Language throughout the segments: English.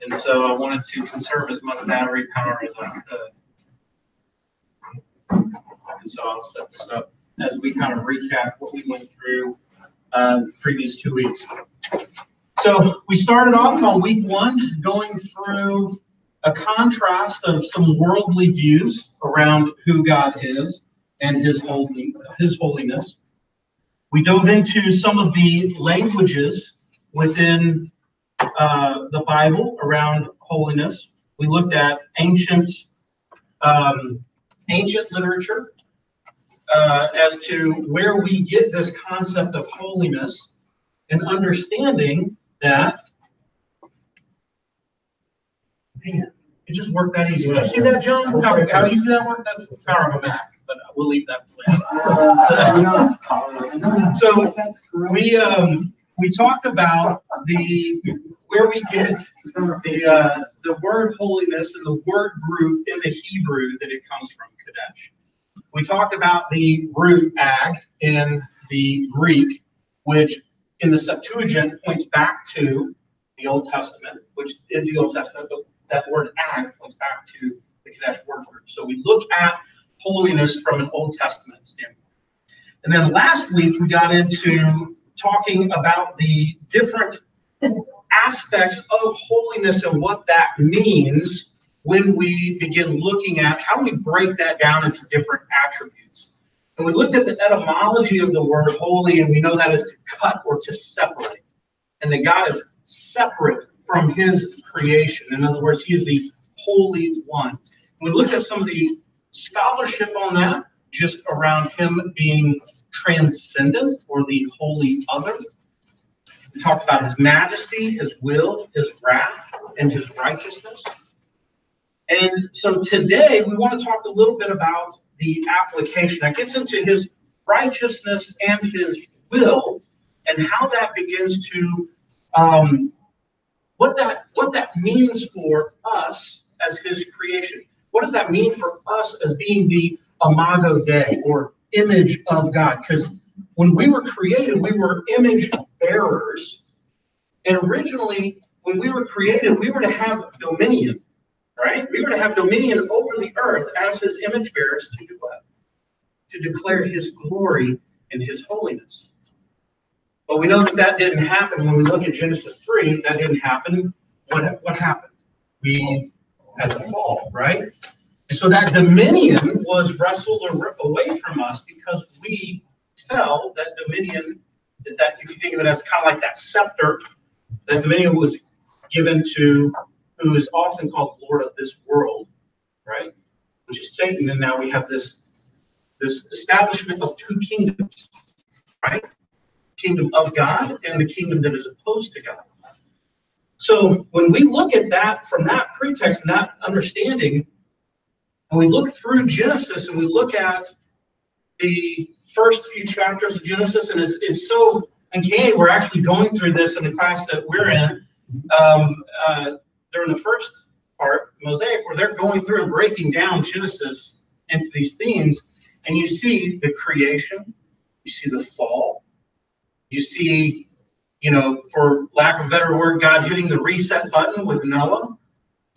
And so I wanted to conserve as much battery power as I could. And so I'll set this up as we kind of recap what we went through the previous 2 weeks. So we started off on week 1 going through a contrast of some worldly views around who God is and his holiness. We dove into some of the languages within the Bible around holiness. We looked at ancient literature as to where we get this concept of holiness, and understanding that, man, it just worked that easy. Did you see that, John? How easy that worked? That's the power of a Mac, but we'll leave that for So we talked about where we get the word holiness and the word group in the Hebrew that it comes from, Kadesh. We talked about the root ag in the Greek, which in the Septuagint points back to the Old Testament, which is the Old Testament, but that word ag points back to the Kadesh word group. So we look at holiness from an Old Testament standpoint. And then last week we got into talking about the different aspects of holiness and what that means when we begin looking at how we break that down into different attributes. And we looked at the etymology of the word holy, and we know that is to cut or to separate. And that God is separate from his creation. In other words, he is the Holy One. And we looked at some of the scholarship on that, just around him being transcendent or the holy other. We talked about his majesty, his will, his wrath, and his righteousness. And so today we want to talk a little bit about the application that gets into his righteousness and his will, and how that begins to what that means for us as his creation. What does that mean for us as being the imago Dei, or image of God? Because when we were created, we were image bearers. And originally, when we were created, we were to have dominion, right? We were to have dominion over the earth as his image bearers to do what? To declare his glory and his holiness. But we know that that didn't happen. When we look at Genesis 3, that didn't happen. What happened? We had the fall, right? And so that dominion was wrestled away from us because we fell. That dominion, that if you think of it as kind of like that scepter, that dominion was given to who is often called Lord of this world, right? Which is Satan. And now we have this establishment of two kingdoms, right? Kingdom of God and the kingdom that is opposed to God. So when we look at that from that pretext and that understanding, and we look through Genesis and we look at the first few chapters of Genesis, and it's so uncanny. We're actually going through this in the class that we're in during the first part, Mosaic, where they're going through and breaking down Genesis into these themes, and you see the creation, you see the fall, you see, for lack of a better word, God hitting the reset button with Noah,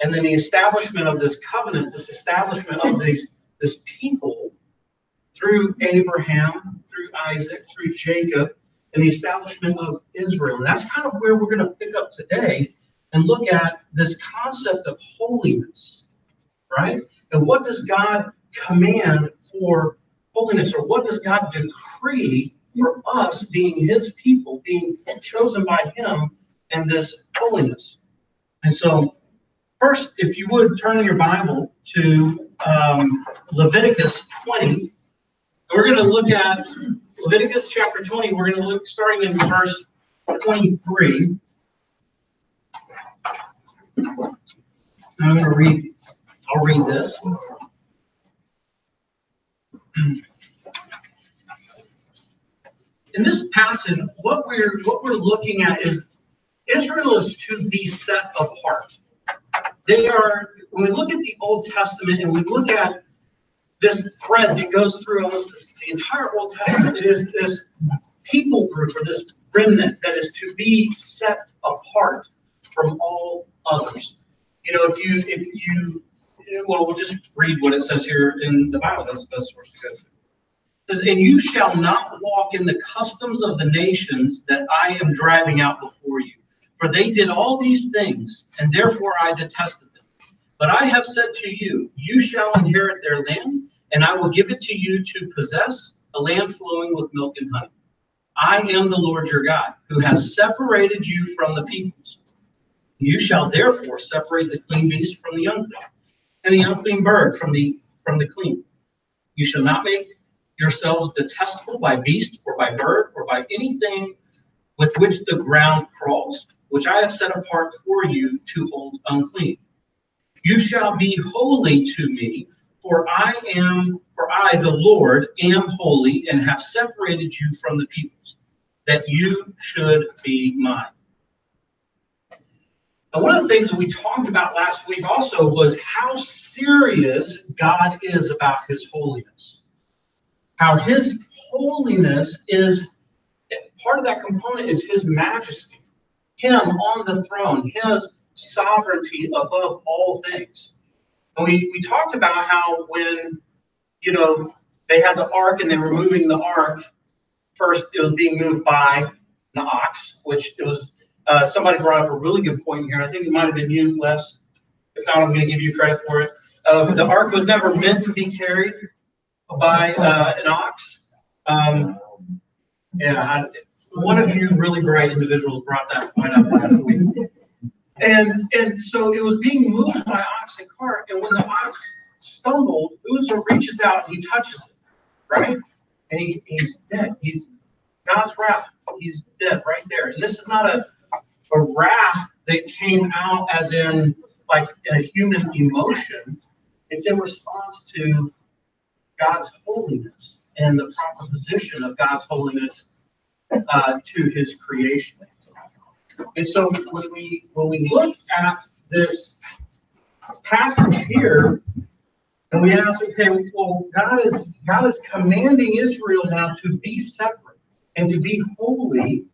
and then the establishment of this covenant, this establishment of this people through Abraham, through Isaac, through Jacob, and the establishment of Israel. And that's kind of where we're going to pick up today and look at this concept of holiness, right? And what does God command for holiness, or what does God decree for us being his people, being chosen by him, and this holiness? And so first, if you would turn in your Bible to Leviticus 20. We're going to look at Leviticus chapter 20. We're going to look starting in verse 23. I'm going to read. I'll read this. In this passage, what we're looking at is Israel is to be set apart. They are, when we look at the Old Testament and we look at this thread that goes through almost the entire Old Testament, it is this people group, or this remnant, that is to be set apart from all others. well, we'll just read what it says here in the Bible. That's the best source to go to. It says, and you shall not walk in the customs of the nations that I am driving out before you. For they did all these things, and therefore I detested them. But I have said to you, you shall inherit their land, and I will give it to you to possess, a land flowing with milk and honey. I am the Lord your God, who has separated you from the peoples. You shall therefore separate the clean beast from the unclean, and the unclean bird from the clean. You shall not make yourselves detestable by beast or by bird or by anything with which the ground crawls, which I have set apart for you to hold unclean. You shall be holy to me, for I, the Lord, am holy and have separated you from the peoples, that you should be mine. And one of the things that we talked about last week also was how serious God is about his holiness. How his holiness is, part of that component is his majesty, him on the throne, his sovereignty above all things. And we talked about how when, they had the ark and they were moving the ark, first it was being moved by an ox, which it was, somebody brought up a really good point here. I think it might have been you, Les. If not, I'm going to give you credit for it. The ark was never meant to be carried by an ox. One of you really bright individuals brought that point up last week. And so it was being moved by ox and cart, and when the ox stumbled, Uzzah reaches out and he touches it, right? And he's dead. He's God's wrath. He's dead right there. And this is not a wrath that came out as in like a human emotion. It's in response to God's holiness and the proper position of God's holiness to his creation. And so when we look at this passage here, and we ask, okay, well, God is commanding Israel now to be separate and to be holy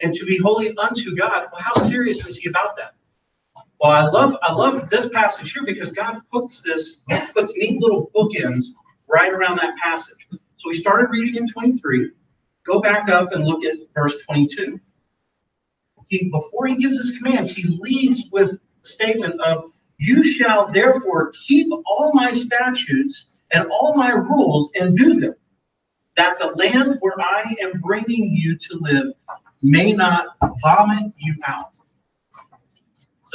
unto God. Well, how serious is he about that? Well, I love this passage here because God puts neat little bookends right around that passage. So we started reading in 23. Go back up and look at verse 22. Before he gives his command, he leads with a statement of, you shall therefore keep all my statutes and all my rules and do them, that the land where I am bringing you to live may not vomit you out. It's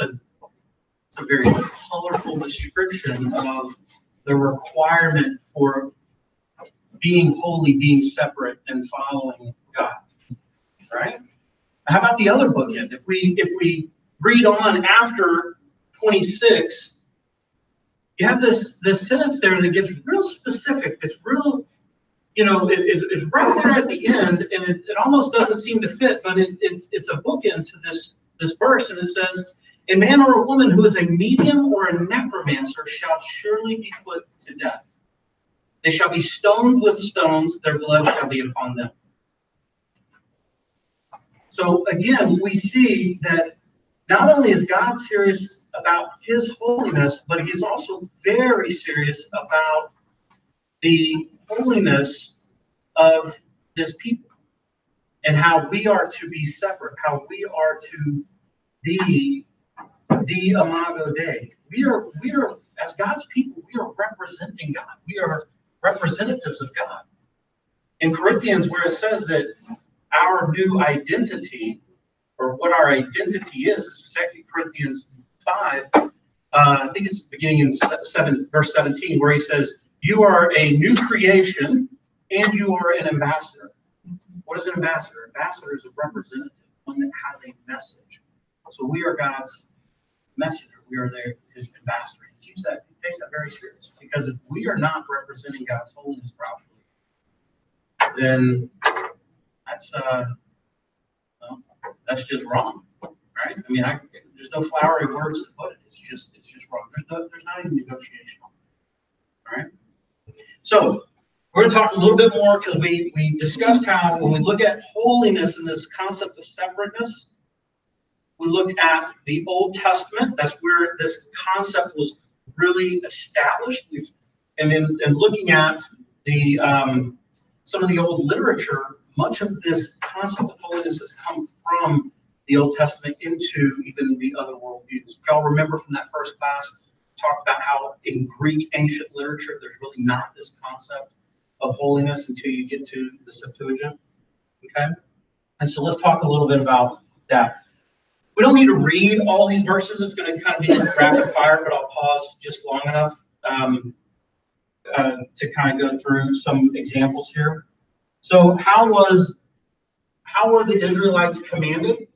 a very colorful description of the requirement for being holy, being separate, and following God. Right? How about the other bookend? If we read on after 26, you have this sentence there that gets real specific. It's real, it's right there at the end, and it almost doesn't seem to fit, but it's a bookend to this verse, and it says, a man or a woman who is a medium or a necromancer shall surely be put to death. They shall be stoned with stones, their blood shall be upon them. So again, we see that not only is God serious about his holiness, but he's also very serious about the holiness of his people and how we are to be separate, how we are to be the Imago Dei. We are as God's people, we are representing God. We are representatives of God. In Corinthians, where it says that our new identity, or what our identity is 2 Corinthians 5, I think it's beginning in verse 17, where he says, you are a new creation and you are an ambassador. What is an ambassador? An ambassador is a representative, one that has a message. So we are God's messenger. We are his ambassador. He takes that very serious, because if we are not representing God's holiness properly, then that's just wrong, right? I mean, there's no flowery words to put it. It's just wrong. There's not even negotiation, all right? So we're going to talk a little bit more, because we discussed how when we look at holiness and this concept of separateness, We look at the Old Testament. That's where this concept was really established. And in looking at the some of the old literature, much of this concept of holiness has come from the Old Testament into even the other worldviews. If y'all remember from that first class, talked about how in Greek ancient literature, there's really not this concept of holiness until you get to the Septuagint. Okay? And so let's talk a little bit about that. We don't need to read all these verses. It's going to kind of be rapid fire, but I'll pause just long enough to kind of go through some examples here. So how were the Israelites commanded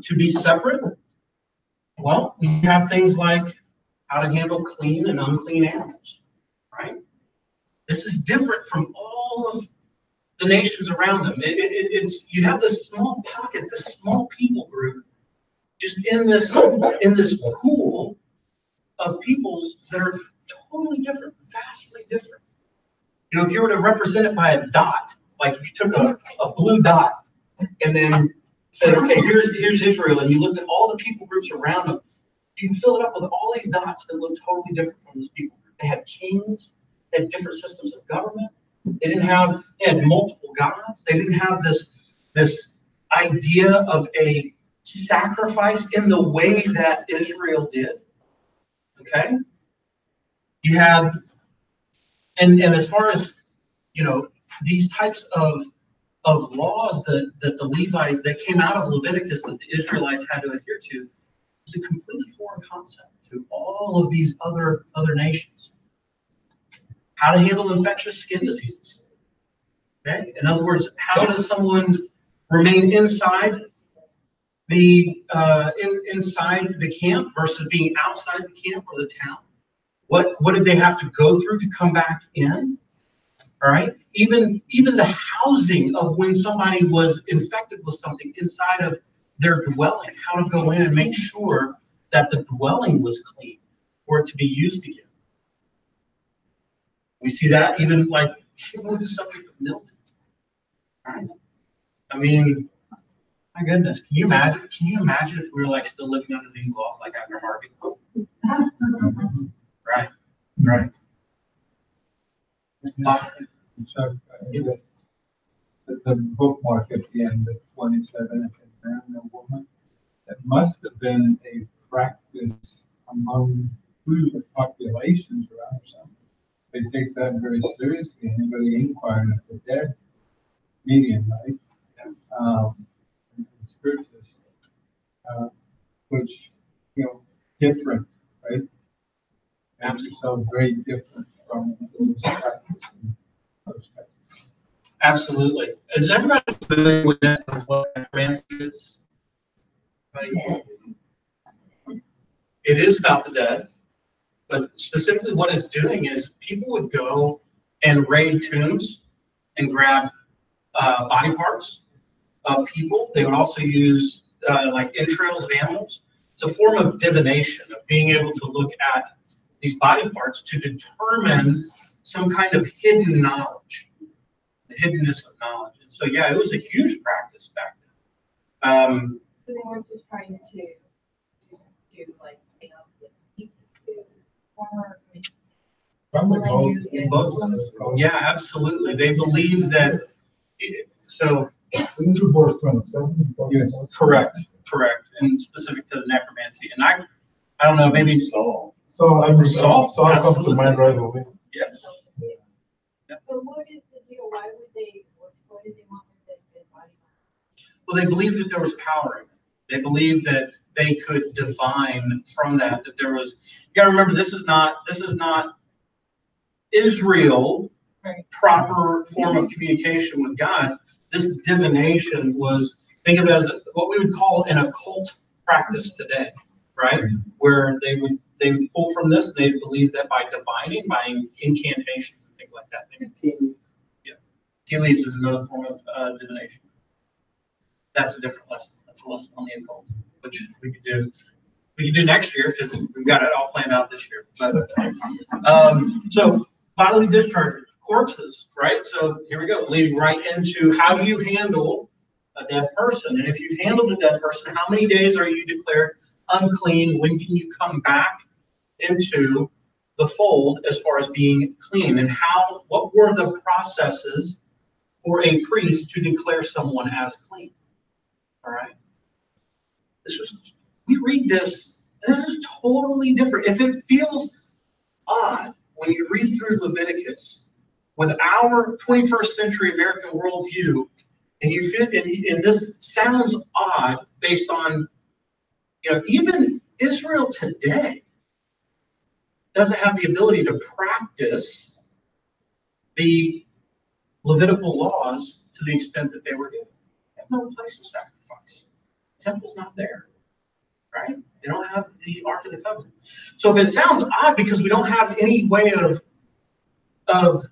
to be separate? Well, you have things like how to handle clean and unclean animals, right? This is different from all of the nations around them. It's you have this small pocket, this small people group, just in this pool of peoples that are totally different, vastly different. You know, if you were to represent it by a dot, like if you took a blue dot and then said, okay, here's Israel, and you looked at all the people groups around them, you fill it up with all these dots that look totally different from this people group. They had kings, they had different systems of government. They had multiple gods. They didn't have this idea of a sacrifice in the way that Israel did. Okay? You had, and as far as, you know, these types of laws that the Levite, that came out of Leviticus that the Israelites had to adhere to, was a completely foreign concept to all of these other nations. How to handle infectious skin diseases. Okay? In other words, how does someone remain inside the camp versus being outside the camp or the town? What did they have to go through to come back in? All right. Even the housing of when somebody was infected with something inside of their dwelling, how to go in and make sure that the dwelling was clean for it to be used again. We see that even like with the subject of mildew. Right? I mean, my goodness, can you imagine if we were like still living under these laws like after Harvey? Right. Chuck, the bookmark at the end of 27, a man and a woman, that must have been a practice among the populations around something. It takes that very seriously. Anybody inquiring of the dead medium, right? Spiritualist, which, you know, different, right? Absolutely. So very different from those practices. Absolutely. Is everybody familiar with what necromancy is? It is about the dead, but specifically what it's doing is people would go and raid tombs and grab body parts of people. They would also use like entrails of animals. It's a form of divination, of being able to look at these body parts to determine some kind of hidden knowledge, the hiddenness of knowledge. And so, yeah, it was a huge practice back then. So they weren't just trying to do like, you know, to former. Yeah, absolutely. They believe that. So. These are both 27. Yes. Correct, and specific to the necromancy. And I don't know, maybe Saul. Saul comes to mind right away. Yes. Yeah. But what is the deal? Why did they want with the dead body? Well, they believed that there was power in it. They believed that they could divine from that there was. You got to remember, this is not Israel, right. Proper form of communication with God. This divination was, think of it as what we would call an occult practice today, right? Where they would pull from this, they believe that by divining, by incantations and things like that. Tea leaves. Yeah. Tea leaves is another form of divination. That's a different lesson. That's a lesson on the occult, which we could do next year because we've got it all planned out this year. But so bodily discharge, corpses, right? So here we go, leading right into how do you handle a dead person. And if you've handled a dead person, how many days are you declared unclean? When can you come back into the fold as far as being clean? And what were the processes for a priest to declare someone as clean? All right. We read this, and this is totally different. If it feels odd when you read through Leviticus with our 21st century American worldview, and you feel, and this sounds odd based on, even Israel today doesn't have the ability to practice the Levitical laws to the extent that they were given. They have no place of sacrifice. The temple's not there, right? They don't have the Ark of the Covenant. So if it sounds odd because we don't have any way of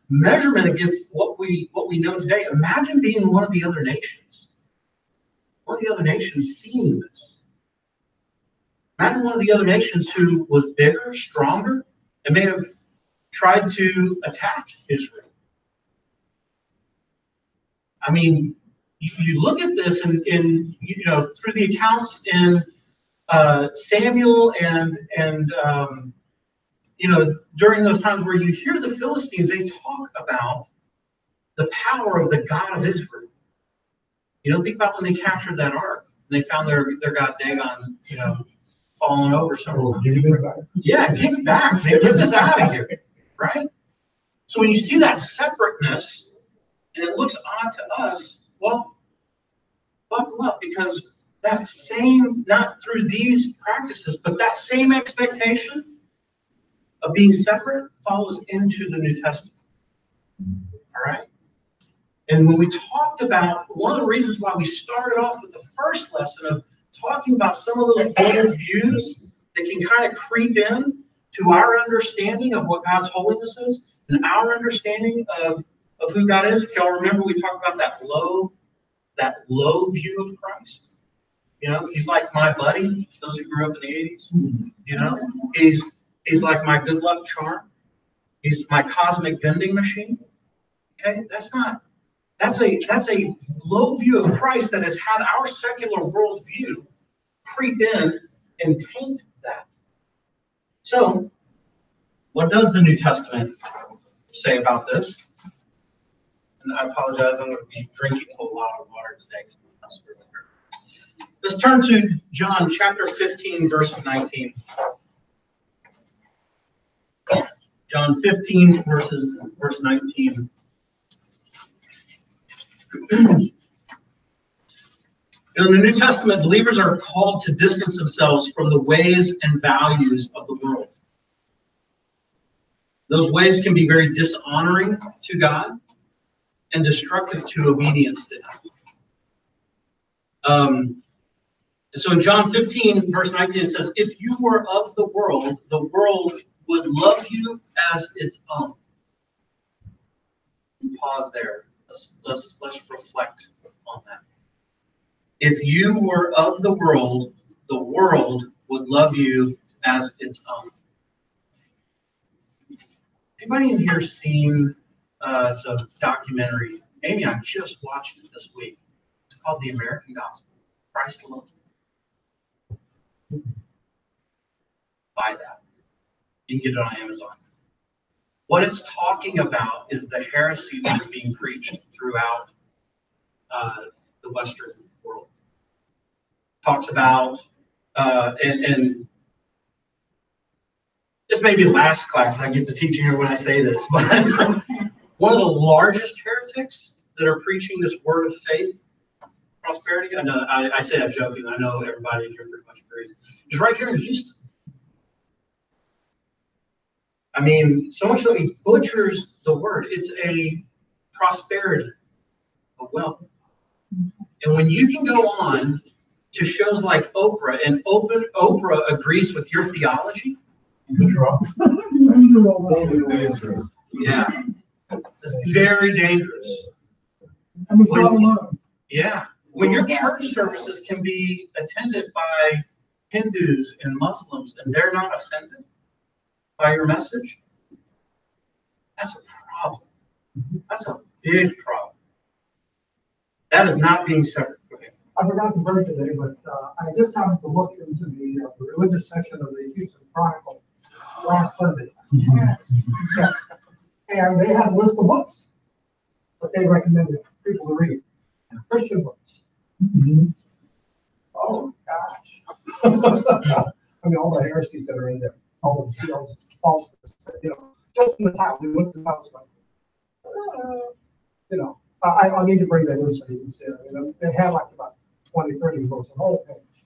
measurement against what we know today, imagine being one of the other nations. One of the other nations seeing this. Imagine one of the other nations who was bigger, stronger, and may have tried to attack Israel. I mean, you look at this in through the accounts in Samuel and during those times where you hear the Philistines, they talk about the power of the God of Israel. Think about when they captured that ark and they found their god Dagon, falling over somewhere. Give it back. Yeah, give it back. Man, get this out of here, right? So when you see that separateness and it looks odd to us, well, buckle up, because that same, not through these practices, but that same expectation of being separate follows into the New Testament. All right? And when we talked about, one of the reasons why we started off with the first lesson of talking about some of those old views that can kind of creep in to our understanding of what God's holiness is and our understanding of who God is. If y'all remember, we talked about that low view of Christ. He's like my buddy, those who grew up in the 80s. He's like my good luck charm. He's my cosmic vending machine. Okay, that's a low view of Christ that has had our secular worldview creep in and taint that. So, what does the New Testament say about this? And I apologize, I'm going to be drinking a whole lot of water today. Let's turn to John chapter 15, verse 19. John 15, verse 19. In the New Testament, believers are called to distance themselves from the ways and values of the world. Those ways can be very dishonoring to God and destructive to obedience to Him. So in John 15, verse 19, it says, "If you were of the world would love you as its own." And pause there. Let's reflect on that. If you were of the world would love you as its own. Anybody in here seen, it's a documentary, maybe I just watched it this week. It's called The American Gospel, Christ Alone. Buy that. You can get it on Amazon. What it's talking about is the heresy that is being preached throughout the Western world. Talks about, and this may be last class, I get to teach here when I say this, but one of the largest heretics that are preaching this word of faith, prosperity, I know I say that joking, I know everybody here pretty much agrees, is right here in Houston. I mean, so much that he butchers the word. It's a prosperity, a wealth. And when you can go on to shows like Oprah, and Oprah agrees with your theology, yeah, it's very dangerous. Yeah, when your church services can be attended by Hindus and Muslims and they're not offended by your message, that's a problem. That's a big problem. That is not being separate. Okay. I forgot to bring today, but I just happened to look into the religious section of the Houston Chronicle last Sunday. Yes. And they had a list of books that they recommended people to read, Christian books. Mm-hmm. Oh, gosh. I mean, all the heresies that are in there, all the falseness, just in the title, we looked at the title, I need to bring that in so you can see it. I mean, they had like about 20, 30 books, a whole page.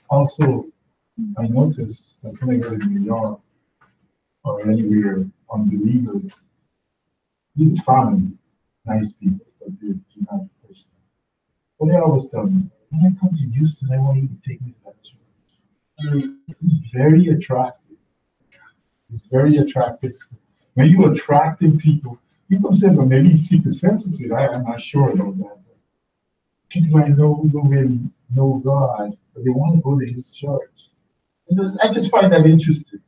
Also, I noticed that when I go to New York or anywhere, unbelievers, these family, nice people, but they're not Christian. But they always tell me, when I come to Houston, I want you to take me to that church. It's very attractive. It's very attractive. When you're attracting people say, well, maybe seek is sensitive. I'm not sure about that. But people I know who don't really know God, but they want to go to his church. I just find that interesting.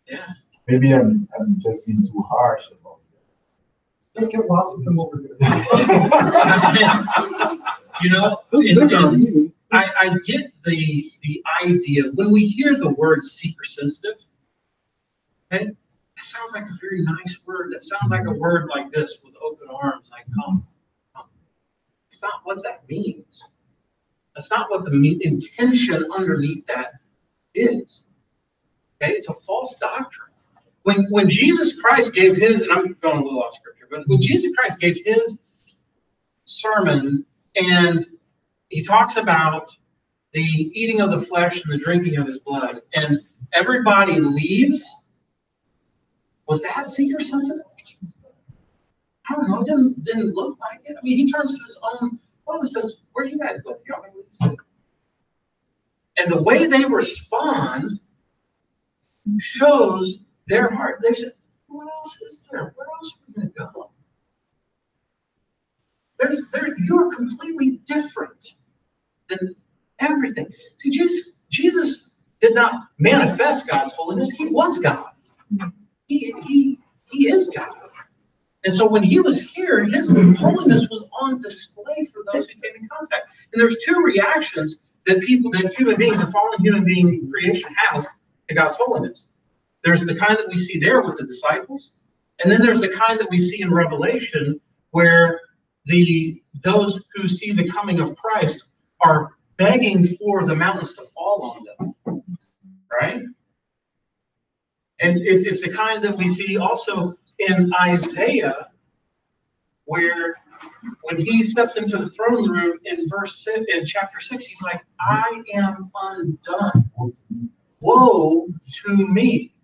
Yeah. Maybe I'm just being too harsh about it. Just get lost and come over here. I get the idea when we hear the word seeker sensitive. Okay, it sounds like a very nice word. That sounds like a word like this with open arms, like come. It's not what that means. That's not what the intention underneath that is. Okay, it's a false doctrine. When Jesus Christ gave his, and I'm going a little off scripture, but when Jesus Christ gave his sermon and he talks about the eating of the flesh and the drinking of his blood, and everybody leaves, was that seeker sensitive? I don't know, it didn't look like it. I mean, he turns to his own phone and says, where do you guys go? Y'all gonna leave? And the way they respond shows their heart. They said, what else is there? Where else are we going to go? You're completely different than everything. See, Jesus did not manifest God's holiness. He was God. He is God. And so when he was here, his holiness was on display for those who came in contact. And there's two reactions that human beings, a fallen human being creation has to God's holiness. There's the kind that we see there with the disciples, and then there's the kind that we see in Revelation where those who see the coming of Christ are begging for the mountains to fall on them, right? And it's the kind that we see also in Isaiah, where when he steps into the throne room in chapter 6, he's like, I am undone. Woe to me.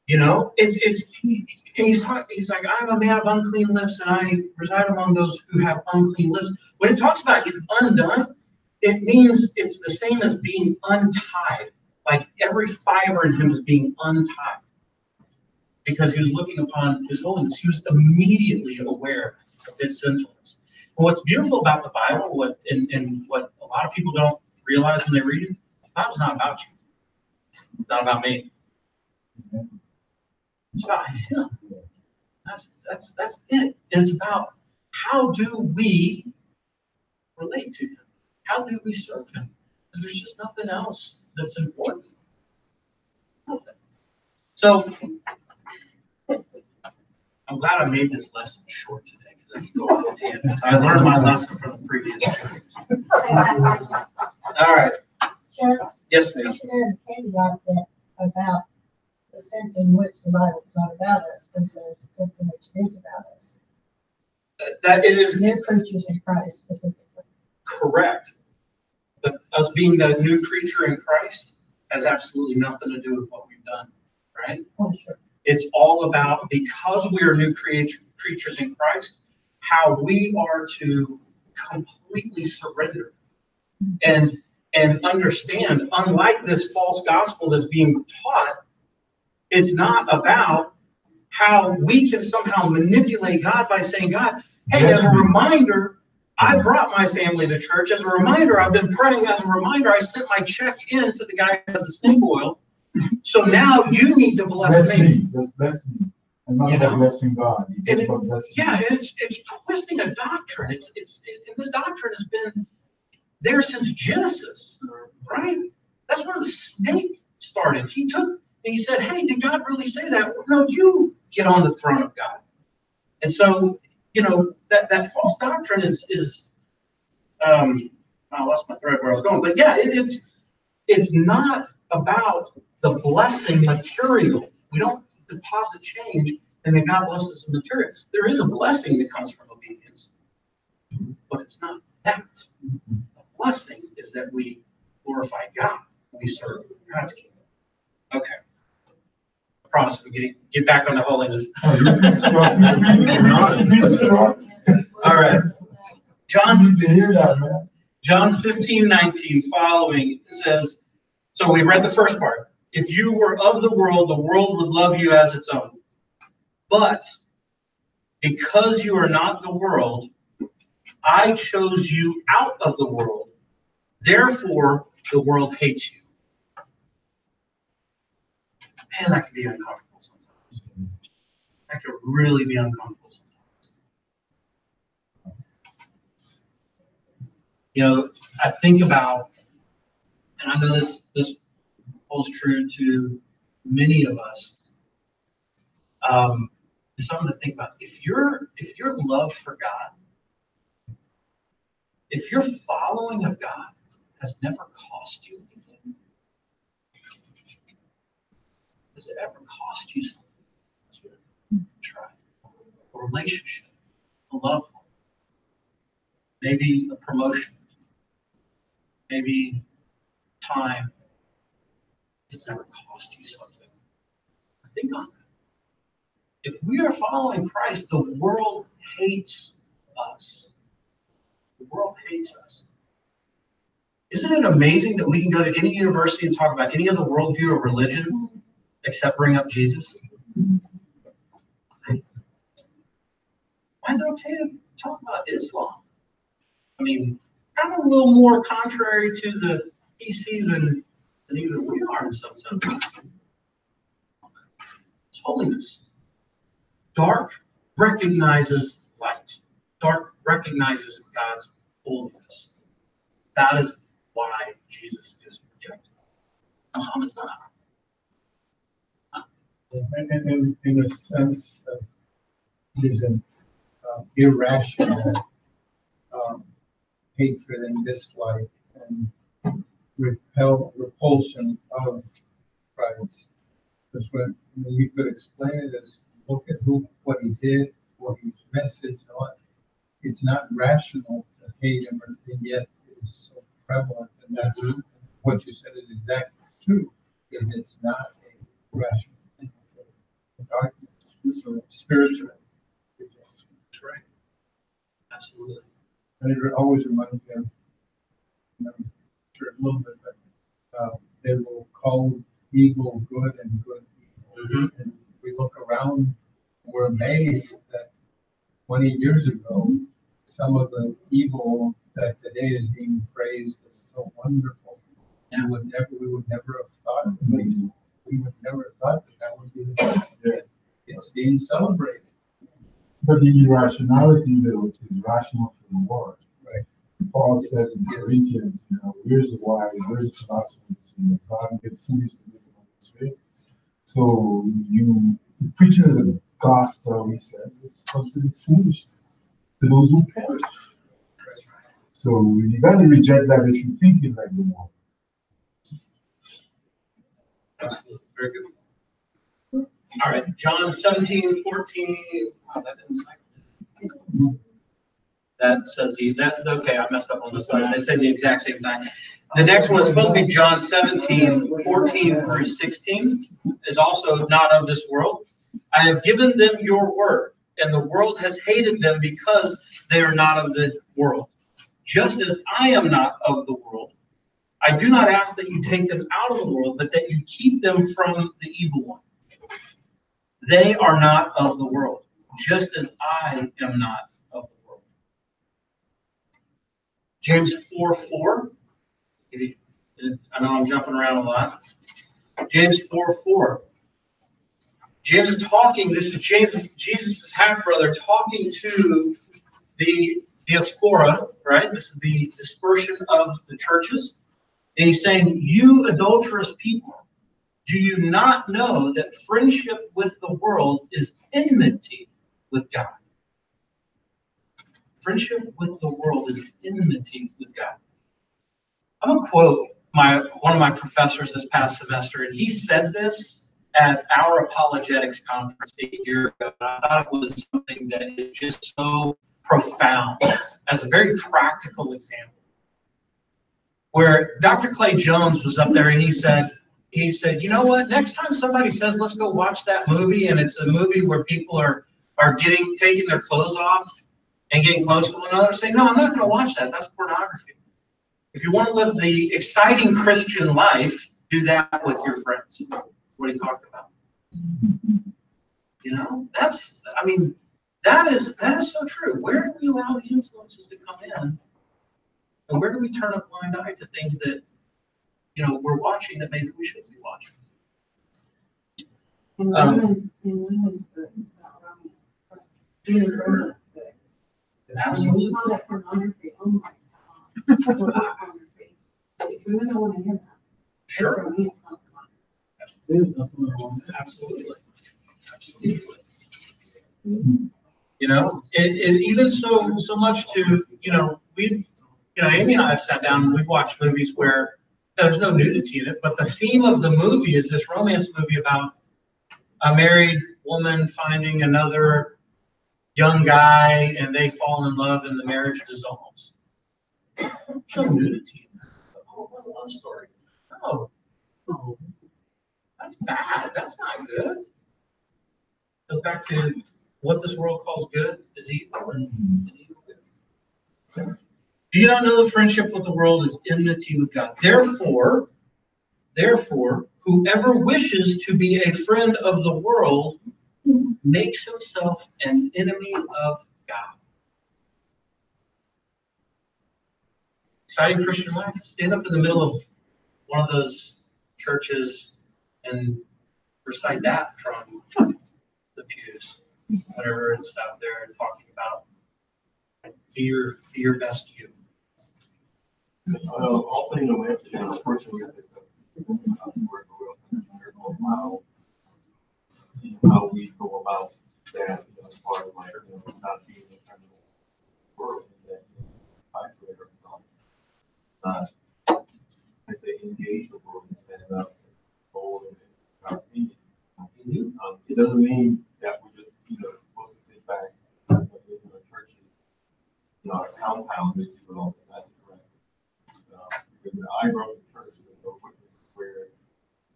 He's like, I'm a man of unclean lips, and I reside among those who have unclean lips. When it talks about he's undone, it means it's the same as being untied. Like every fiber in him is being untied. Because he was looking upon his holiness. He was immediately aware of his sinfulness. And what's beautiful about the Bible, what a lot of people don't realize when they read it, the Bible's not about you. It's not about me. It's about him. That's it. And it's about how do we relate to him? How do we serve him? Because there's just nothing else that's important. Nothing. So I'm glad I made this lesson short today because I can go off on tangents. I learned my lesson from the previous series. All right. Yes, ma'am. I should add a caveat that about the sense in which the Bible's not about us, because there's a sense in which it is about us. That it is New creatures in Christ specifically. correct. But us being that new creature in Christ has absolutely nothing to do with what we've done, right? Oh, sure. It's all about, because we are new creatures in Christ, how we are to completely surrender and understand, unlike this false gospel that's being taught, it's not about how we can somehow manipulate God by saying, God, hey, as a reminder, I brought my family to church. As a reminder, I've been praying. As a reminder, I sent my check in to the guy who has the snake oil. So now you need to bless me. Just bless me. And not You about know? blessing God. It's just And about blessing. yeah, and it's twisting a doctrine. And this doctrine has been there since Genesis, right? That's where the snake started. He said, "Hey, did God really say that?" No, you get on the throne of God. And so, that false doctrine is I lost my thread where I was going, but yeah, it's not about the blessing material. We don't deposit change and then God blesses the material. There is a blessing that comes from obedience, but it's not that. The blessing is that we glorify God. We serve God's kingdom. Okay. I promise we're get back on the holiness. All right. John, You need to hear that, man. John 15:19 following says, so we read the first part. If you were of the world would love you as its own. But because you are not the world, I chose you out of the world. Therefore, the world hates you. Man, that can be uncomfortable sometimes. That could really be uncomfortable sometimes. I think about, and I know this holds true to many of us. It's something to think about. If your love for God, if your following of God has never cost you anything, does it ever cost you something? Try a relationship, a love, maybe a promotion, maybe time. It's never cost you something. Think on that. If we are following Christ, the world hates us. The world hates us. Isn't it amazing that we can go to any university and talk about any other worldview or religion except bring up Jesus? Why is it okay to talk about Islam? I mean, kind of a little more contrary to the PC than even we are in some sense. It's holiness. Dark recognizes light. Dark recognizes God's holiness. That is why Jesus is rejected. Muhammad's not. And in a sense, there's an irrational hatred and dislike and repulsion of Christ. Because when you could explain it as look at what he did, what his message was, it's not rational to hate him, and yet it is so prevalent. And that's what you said is exactly true, is it's not a rational thing. It's a darkness, it's a spiritual rejection. That's right. Absolutely. And it always reminds me of, sure a little bit, but they will call evil good and good evil. And we look around and we're amazed that 20 years ago, some of the evil that today is being praised as so wonderful. Yeah. We would never have thought, at least we would never have thought that would be the case. Yeah. It's being celebrated. But the irrationality, though, is rational for the world. Right. Paul says in Corinthians, where's the wise, where's the philosophers? God gets foolish to this way. So the preaching of the gospel, he says, is considered foolishness to those who perish. So you got to reject that if you're thinking like the world. Absolutely. Very good. All right. John 17:14. Oh, that didn't say. That says okay, I messed up on the slide. They say the exact same thing. The next one is supposed to be John 17:14 through 16. Is also not of this world. I have given them your word, and the world has hated them because they are not of the world. Just as I am not of the world, I do not ask that you take them out of the world, but that you keep them from the evil one. They are not of the world, just as I am not of the world. James 4:4. I know I'm jumping around a lot. James 4:4. James is talking, this is James, Jesus' half-brother, talking to the diaspora, right? This is the dispersion of the churches. And he's saying, you adulterous people, do you not know that friendship with the world is enmity with God? Friendship with the world is enmity with God. I'm going to quote one of my professors this past semester, and he said this at our apologetics conference a year ago. And I thought it was something that is just so profound as a very practical example. Where Dr. Clay Jones was up there and he said, you know what, next time somebody says, let's go watch that movie, and it's a movie where people are taking their clothes off and getting close to one another, say, no, I'm not going to watch that. That's pornography. If you want to live the exciting Christian life, do that with your friends. That's what he talked about. You know, that is so true. Where do we allow the influences to come in? And where do we turn a blind eye to things that, you know, we're watching that maybe we shouldn't be watching? In women's books about romance books. Absolutely. We call that pornography. Oh my God. Pornography. Women don't want to hear that. Sure. That's romance, not pornography. Absolutely. Absolutely. You know, it even so much to, you know, Amy and I have sat down and we've watched movies where there's no nudity in it, but the theme of the movie is this romance movie about a married woman finding another young guy and they fall in love and the marriage dissolves. There's no nudity in that. Oh, what a love story. No. That's bad. That's not good. Goes back to what this world calls good is evil and evil good. Do you not know that friendship with the world is enmity with God? Therefore, whoever wishes to be a friend of the world makes himself an enemy of God. Exciting Christian life. Stand up in the middle of one of those churches and recite that from the pews whenever it's out there talking about be your best you. Also, you know, we have to, unfortunately, how we go about that, you know, as far as like, you know, not being in the world that isolate ourselves, I say engage the world and stand up and hold and our opinion. It doesn't mean that we're just, you know, supposed to sit back in the churches, you know, our compounds and do it all the time. Because I grew up in church where,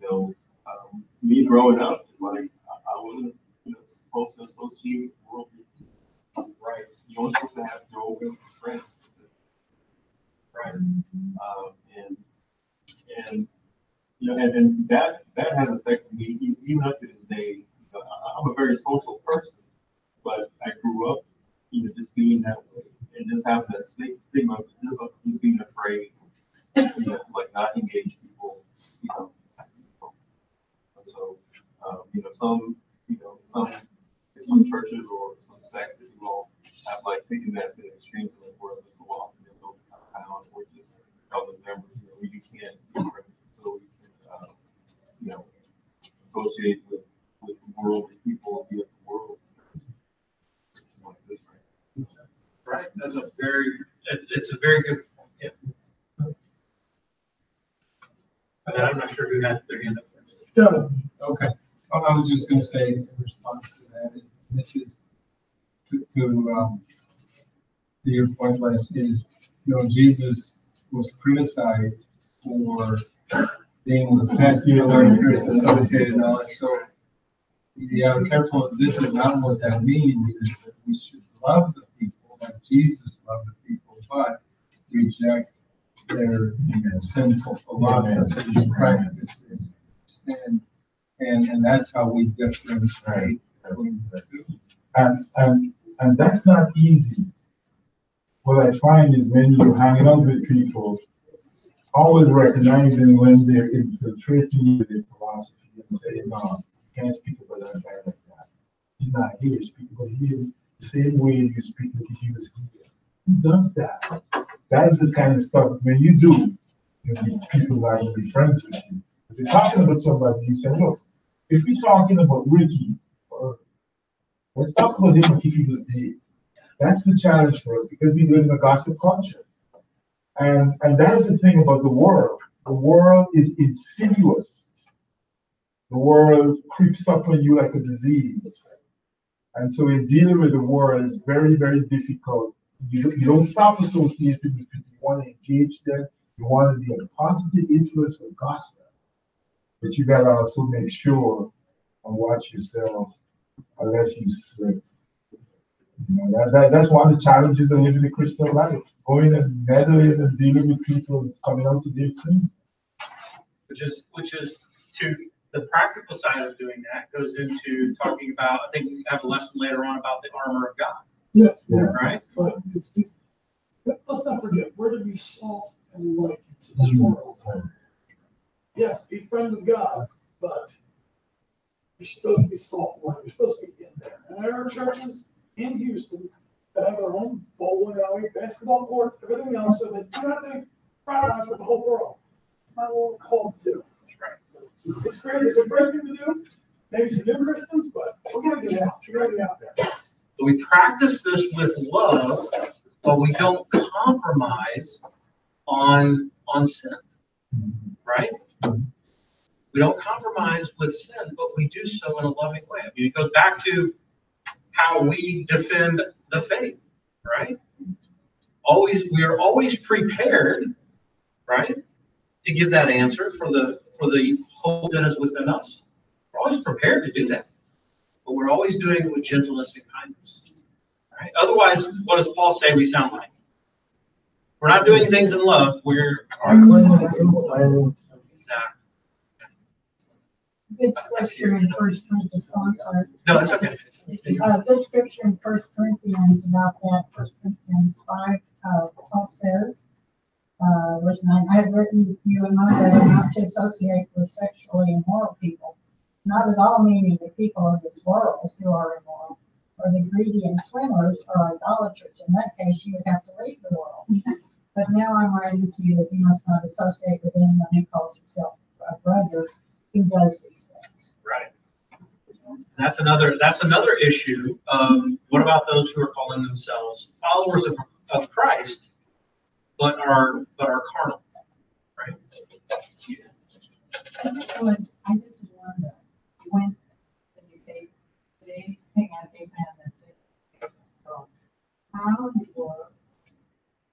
you know, me growing up, like I wasn't, you know, supposed to associate with worldly right. You weren't supposed to have your open friends, right? And you know, and that has affected me even up to this day. I'm a very social person, but I grew up, you know, just being that way and just having that stigma of just being afraid. You know, like not engage people, you know. So, you know, some churches or some sects that you all have like taken that to the extreme to like where they go off and they go compound or just other members, you know, where you can't so you can, you know, associate with the world and people and be with the world. Like this, right? Right. That's it's a very good point. Yeah. I'm not sure who had their hand up first. Yeah. Okay. Well, I was just going to say in response to that, this is to your point, Les, is, you know, Jesus was criticized for being secular and associated and all that. So, yeah, I'm careful. This is not what that means. Is that we should love the people like Jesus loved the people, but reject their sinful philosophies and practices, sin, and that's how we differentiate between the two. And that's not easy. What I find is when you hang out with people, always recognizing when they're infiltrating you with their philosophy and saying, no, can't speak about that guy like that. He's not here. Speak about him the same way you speak if he was here. Who does that? That's the kind of stuff when you do, people are going to be friends with you. If you're talking about somebody, you say, look, if we're talking about Ricky, or let's talk about him like if he was dead. That's the challenge for us because we live in a gossip culture. And that's the thing about the world. The world is insidious. The world creeps up on you like a disease. And so in dealing with the world, it's very, very difficult. You don't stop associating with people. You want to engage them. You want to be a positive influence for gospel. But you got to also make sure and watch yourself unless you slip. You know, that's one of the challenges of living the Christian life. Going and meddling and dealing with people and coming out to their thing. Which is to the practical side of doing that goes into talking about, I think we have a lesson later on about the armor of God. Yes. Yeah. Right? But let's not forget, we're to be salt and light to this world. Yes, be friends with God, but you're supposed to be salt and light. You're supposed to be in there. And there are churches in Houston that have their own bowling alley, basketball courts, everything else, so that you don't have to fraternize with the whole world. It's not what we're called to do. That's right. It's great. It's a great thing to do. Maybe some new Christians, but we're going to get out. We're going to get out there. So we practice this with love, but we don't compromise on sin, right? We don't compromise with sin, but we do so in a loving way. I mean, it goes back to how we defend the faith, right? We are always prepared, right, to give that answer for the hope that is within us. We're always prepared to do that, but we're always doing it with gentleness and kindness. Right? Otherwise, what does Paul say we sound like? We're not doing things in love. We're exactly. Good scripture in First Corinthians. I'm sorry. No, that's okay. Good scripture in First Corinthians about that. First Corinthians 5. Paul says, verse 9, I have written to you in my letter not to associate with sexually immoral people, not at all meaning the people of this world who are immoral, or the greedy and swindlers or idolaters. In that case, you would have to leave the world. But now I'm writing to you that you must not associate with anyone who calls himself a brother who does these things. Right. That's another issue of what about those who are calling themselves followers of Christ, but are carnal, right? I just wonder when you say they sing at the end of how in the world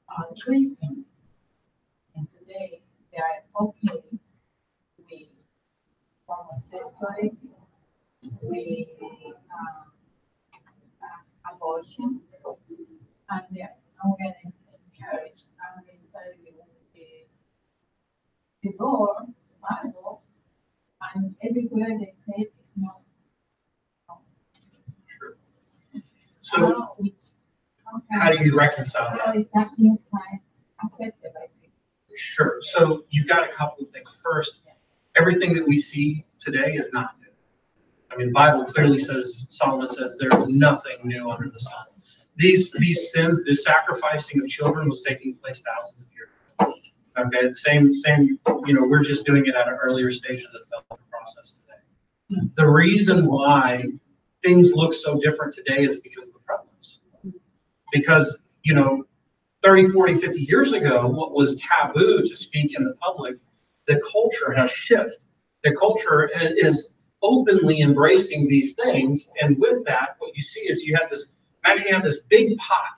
are Christians, and today they are okay with homosexuality, with abortion, and they're going to encourage and they study the law, the Bible, and everywhere they say it's not. Sure. So how do you reconcile How that? is that inside accepted by people? Sure. So you've got a couple of things. First, everything that we see today is not new. I mean, the Bible clearly says, Solomon says, there is nothing new under the sun. These sins, this sacrificing of children was taking place thousands of years ago. Okay, same, we're just doing it at an earlier stage of the development process today. The reason why things look so different today is because of the prevalence. Because, 30, 40, 50 years ago, what was taboo to speak in the public, the culture has shifted. The culture is openly embracing these things, and with that, what you see is imagine you have this big pot,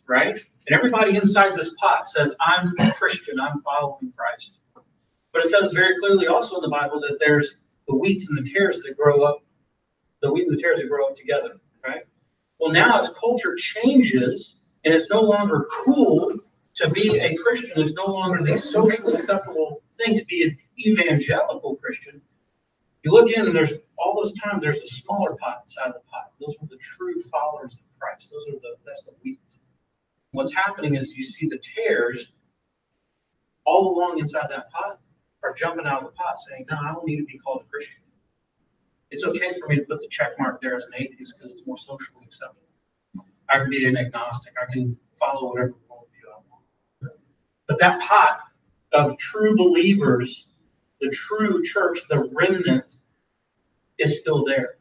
right? And everybody inside this pot says, I'm a Christian, I'm following Christ. But it says very clearly also in the Bible that there's the wheats and the tares that grow up, the wheat and the tares that grow up together, right? Well, now as culture changes, and it's no longer cool to be a Christian, it's no longer the socially acceptable thing to be an evangelical Christian. You look in and there's a smaller pot inside the pot. Those are the true followers of Christ. That's the wheat. What's happening is you see the tares all along inside that pot are jumping out of the pot saying, no, I don't need to be called a Christian. It's okay for me to put the check mark there as an atheist because it's more socially acceptable. I can be an agnostic. I can follow whatever worldview I want. But that pot of true believers, the true church, the remnant, is still there.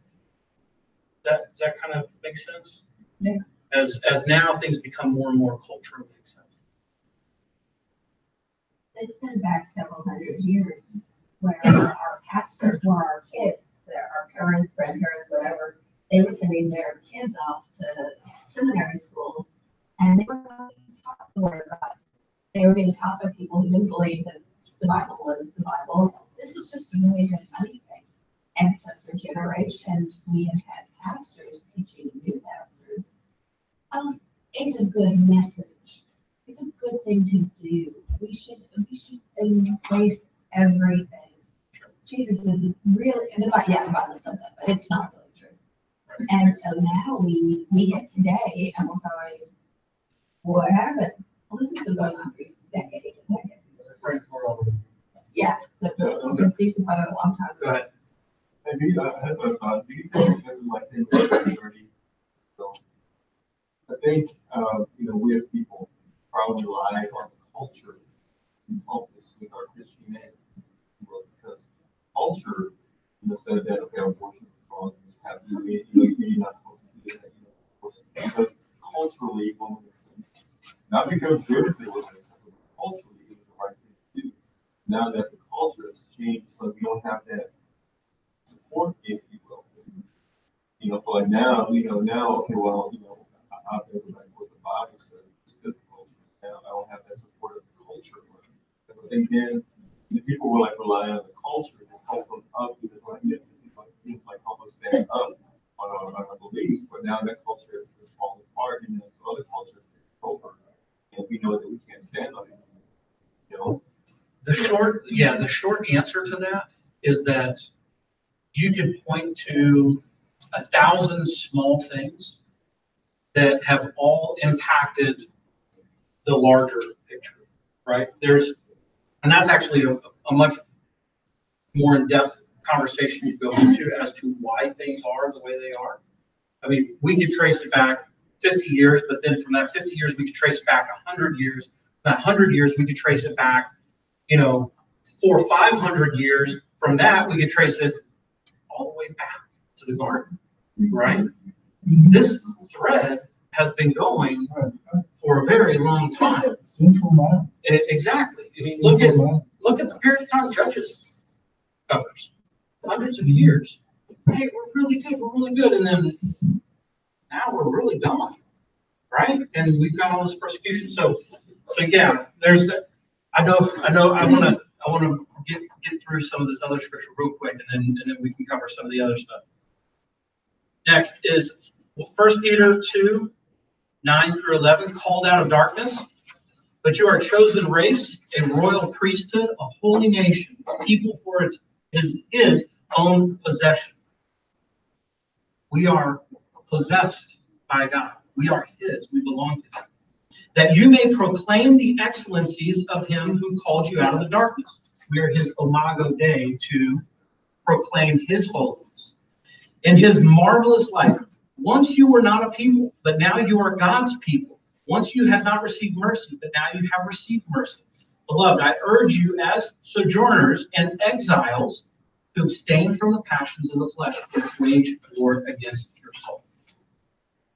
Does that kind of make sense? Yeah. As now things become more and more culturally accepted. This goes back several hundred years, where our pastors were our kids, our parents, grandparents, whatever, they were sending their kids off to seminary schools, and they were not being taught the word of God. They were being taught by people who didn't believe that the Bible was the Bible. This is just a noise and money thing. And so for generations, we have had pastors teaching new pastors. It's a good message. It's a good thing to do. We should embrace everything. Jesus is really, and the Bible says that, but it's not really true. And so now we hit today and we're going, what happened? Well, this has been going on for decades and decades. Yeah, the season went a long time Go ago. ahead. And do you have a thought? Do you think like in maturity? So I think we as people probably rely on culture to help us with our Christianity, because culture, said that okay, abortion is wrong, you just have to do it, you're not supposed to do that, because culturally, women accept, not because biblically it wasn't acceptable, but culturally it was the right thing to do. Now that the culture has changed, so we don't have that support, if you will. So like now, okay, well, I'll go back to what the Bible says. It's difficult. Now I don't have that support of the culture. And then the people were like relying on the culture to help them up, because like help us stand up on our beliefs. But now that culture is falling apart, and then some other cultures take over, and we know that we can't stand on it. The short answer to that is that you can point to 1,000 small things that have all impacted the larger picture, right? And that's actually a much more in-depth conversation you go into as to why things are the way they are. I mean, we could trace it back 50 years, but then from that 50 years, we could trace it back 100 years. From that 100 years, we could trace it back, 400 or 500 years. From that, we could trace it all the way back to the garden, right? This thread has been going for a very long time. Sinful man. Exactly. I mean, look at the period of time Judges covers. Hundreds of years. Hey, we're really good, and then now we're really gone, right? And we've got all this persecution. So yeah, there's that. I want to get through some of this other scripture real quick, and then we can cover some of the other stuff. Next is 1 Peter 2, 9 through 11, called out of darkness, but you are a chosen race, a royal priesthood, a holy nation, a people for his own possession. We are possessed by God. We are his. We belong to him. That you may proclaim the excellencies of him who called you out of the darkness. We are his Imago Dei, to proclaim his holiness. In his marvelous light, once you were not a people, but now you are God's people. Once you had not received mercy, but now you have received mercy. Beloved, I urge you as sojourners and exiles to abstain from the passions of the flesh, which wage war against your soul.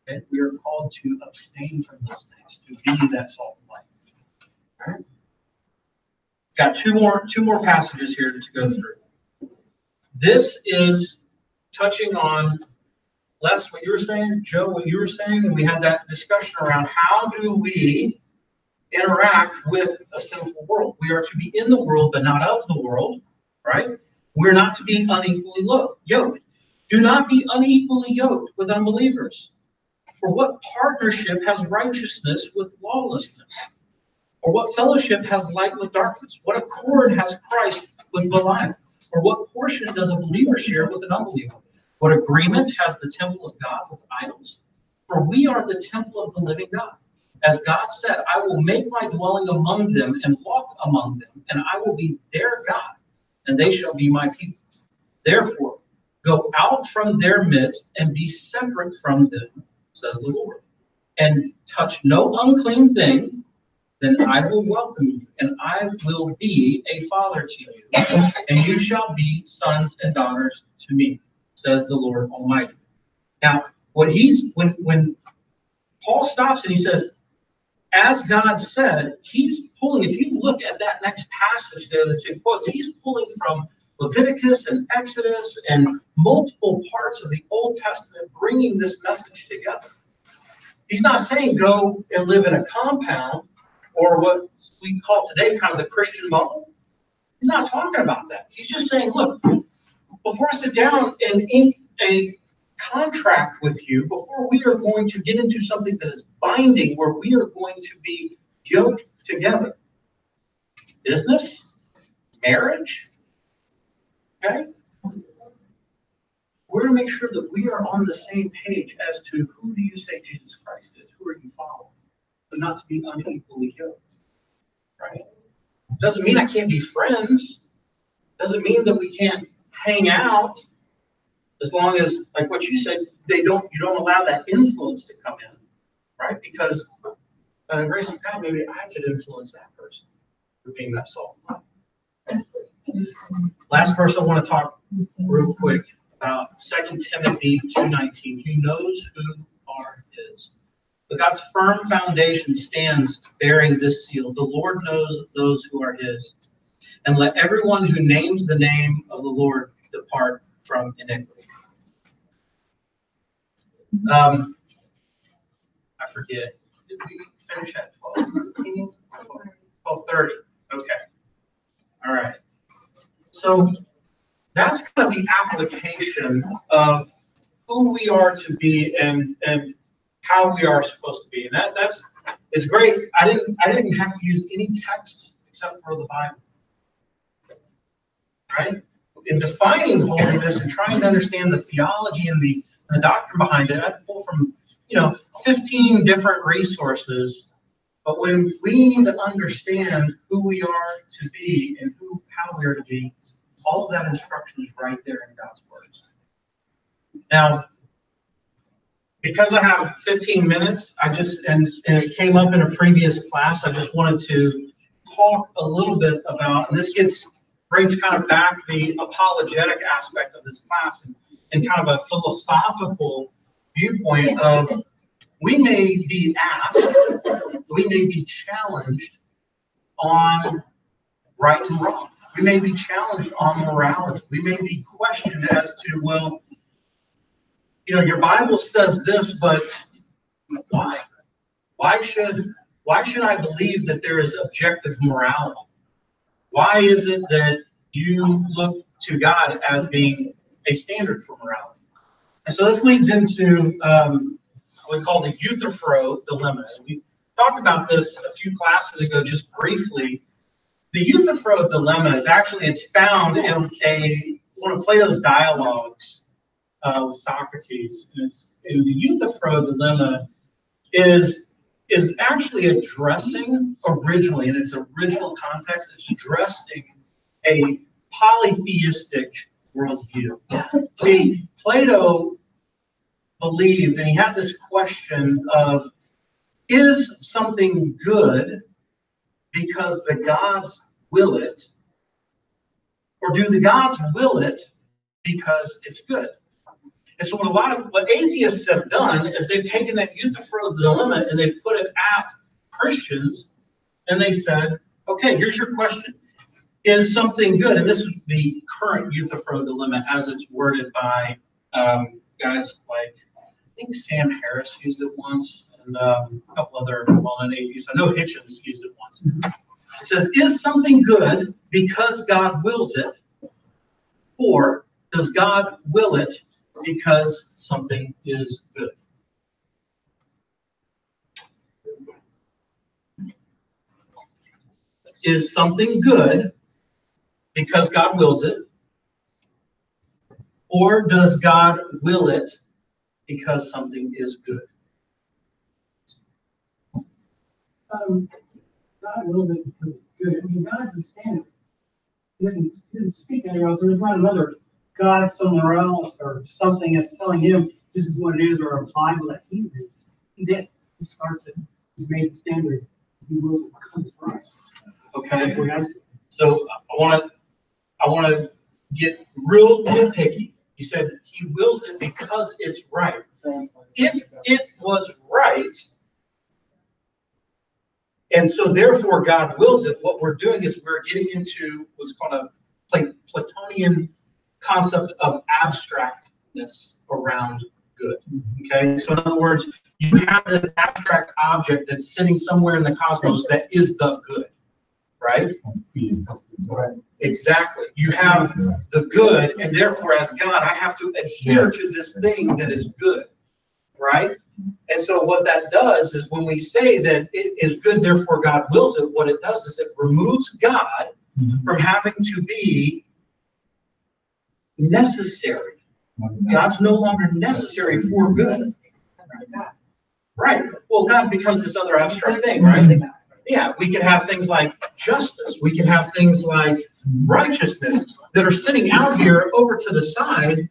Okay? We are called to abstain from those things, to be that salt and light. All right? Got two more passages here to go through. This is touching on Les, what you were saying, Joe, what you were saying, and we had that discussion around how do we interact with a sinful world. We are to be in the world, but not of the world, right? We're not to be unequally yoked. Do not be unequally yoked with unbelievers. For what partnership has righteousness with lawlessness? Or what fellowship has light with darkness? What accord has Christ with Belial? Or what portion does a believer share with an unbeliever? What agreement has the temple of God with idols? For we are the temple of the living God. As God said, I will make my dwelling among them and walk among them, and I will be their God, and they shall be my people. Therefore, Go out from their midst and be separate from them, says the Lord, and touch no unclean thing, then I will welcome you, and I will be a father to you, and you shall be sons and daughters to me, says the Lord Almighty. Now, when Paul stops and he says, as God said, he's pulling, if you look at that next passage there that's in quotes, he's pulling from Leviticus and Exodus and multiple parts of the Old Testament, bringing this message together. He's not saying go and live in a compound or what we call today kind of the Christian bubble. He's not talking about that. He's just saying, look, before I sit down and ink a contract with you, before we are going to get into something that is binding, where we are going to be yoked together. Business, marriage, okay? We're going to make sure that we are on the same page as to who do you say Jesus Christ is? Who are you following? But not to be unequally yoked, right? Doesn't mean I can't be friends. Doesn't mean that we can't hang out. As long as, like what you said, you don't allow that influence to come in, right? Because by the grace of God, maybe I could influence that person for being that salt. Last verse I want to talk real quick about 2 Timothy 2:19. He knows who are his. But God's firm foundation stands bearing this seal. The Lord knows those who are his. And let everyone who names the name of the Lord depart from iniquity. I forget. Did we finish at 12:15? 12:30. Okay. All right. So that's kind of the application of who we are to be and how we are supposed to be. And it's great. I didn't have to use any text except for the Bible. Right? In defining holiness and trying to understand the theology and the doctrine behind it, I pull from 15 different resources. But when we need to understand who we are to be and how we are to be, all of that instruction is right there in God's Word. Now, because I have 15 minutes, and it came up in a previous class, I just wanted to talk a little bit about, and this brings kind of back the apologetic aspect of this class and kind of a philosophical viewpoint of we may be asked, we may be challenged on right and wrong. We may be challenged on morality. We may be questioned as to, well, your Bible says this, but why? Why should I believe that there is objective morality? Why is it that you look to God as being a standard for morality? And so this leads into what we call the Euthyphro dilemma. We talked about this a few classes ago, just briefly. The Euthyphro dilemma it's found in one of Plato's dialogues with Socrates. And the Euthyphro dilemma is actually addressing originally, in its original context, it's addressing a polytheistic worldview. See, Plato believed, and he had this question of, is something good because the gods will it, or do the gods will it because it's good? And so what atheists have done is they've taken that Euthyphro dilemma and they've put it at Christians, and they said, okay, here's your question. Is something good? And this is the current Euthyphro dilemma as it's worded by guys like, I think Sam Harris used it once, and a couple other well-known atheists. I know Hitchens used it once. It says, is something good because God wills it, or does God will it because something is good? Is something good because God wills it, or does God will it because something is good? God wills it because it's good. I mean, God's the standard. He doesn't speak anywhere else. There's not another God somewhere else or something that's telling him this is what it is, or a Bible that he reads. He's it. He starts it. He's made the standard. He will come for us. Okay. So I want to get real nitpicky. You said he wills it because it's right. If it was right, and so therefore God wills it, what we're doing is we're getting into what's called a Platonian concept of abstractness around good. Okay, so in other words, you have this abstract object that's sitting somewhere in the cosmos that is the good, right? Right. Exactly. You have the good, and therefore, as God, I have to adhere to this thing that is good, right? And so what that does is when we say that it is good, therefore God wills it, what it does is it removes God from having to be necessary. God's no longer necessary for good. Right. Well, God becomes this other abstract thing, right? Yeah, we could have things like justice. We could have things like righteousness that are sitting out here over to the side.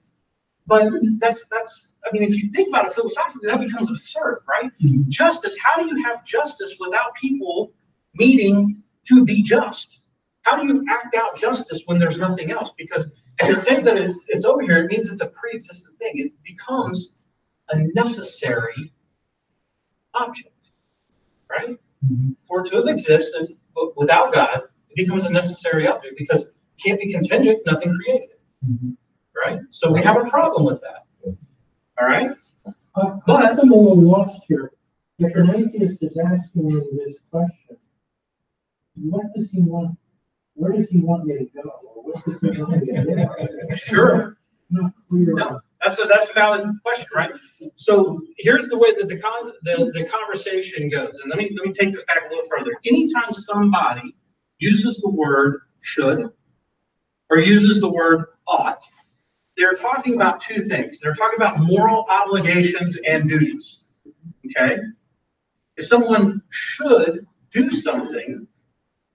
But that's I mean, if you think about it philosophically, that becomes absurd, right? Justice, how do you have justice without people meeting to be just? How do you act out justice when there's nothing else? Because to say that it's over here, it means it's a pre-existent thing. It becomes a necessary object, right? For it to have existed without God, it becomes a necessary object because it can't be contingent, nothing created it, right? So we have a problem with that, all right? But I'm a little lost here. If an atheist is asking me this question, what does he want? Where does he want me to go? Or what does he want me to do? Sure. Not clear. No, that's a valid question, right? So here's the way that the conversation goes, and let me take this back a little further. Anytime somebody uses the word should or uses the word ought, they're talking about two things. They're talking about moral obligations and duties. Okay? If someone should do something,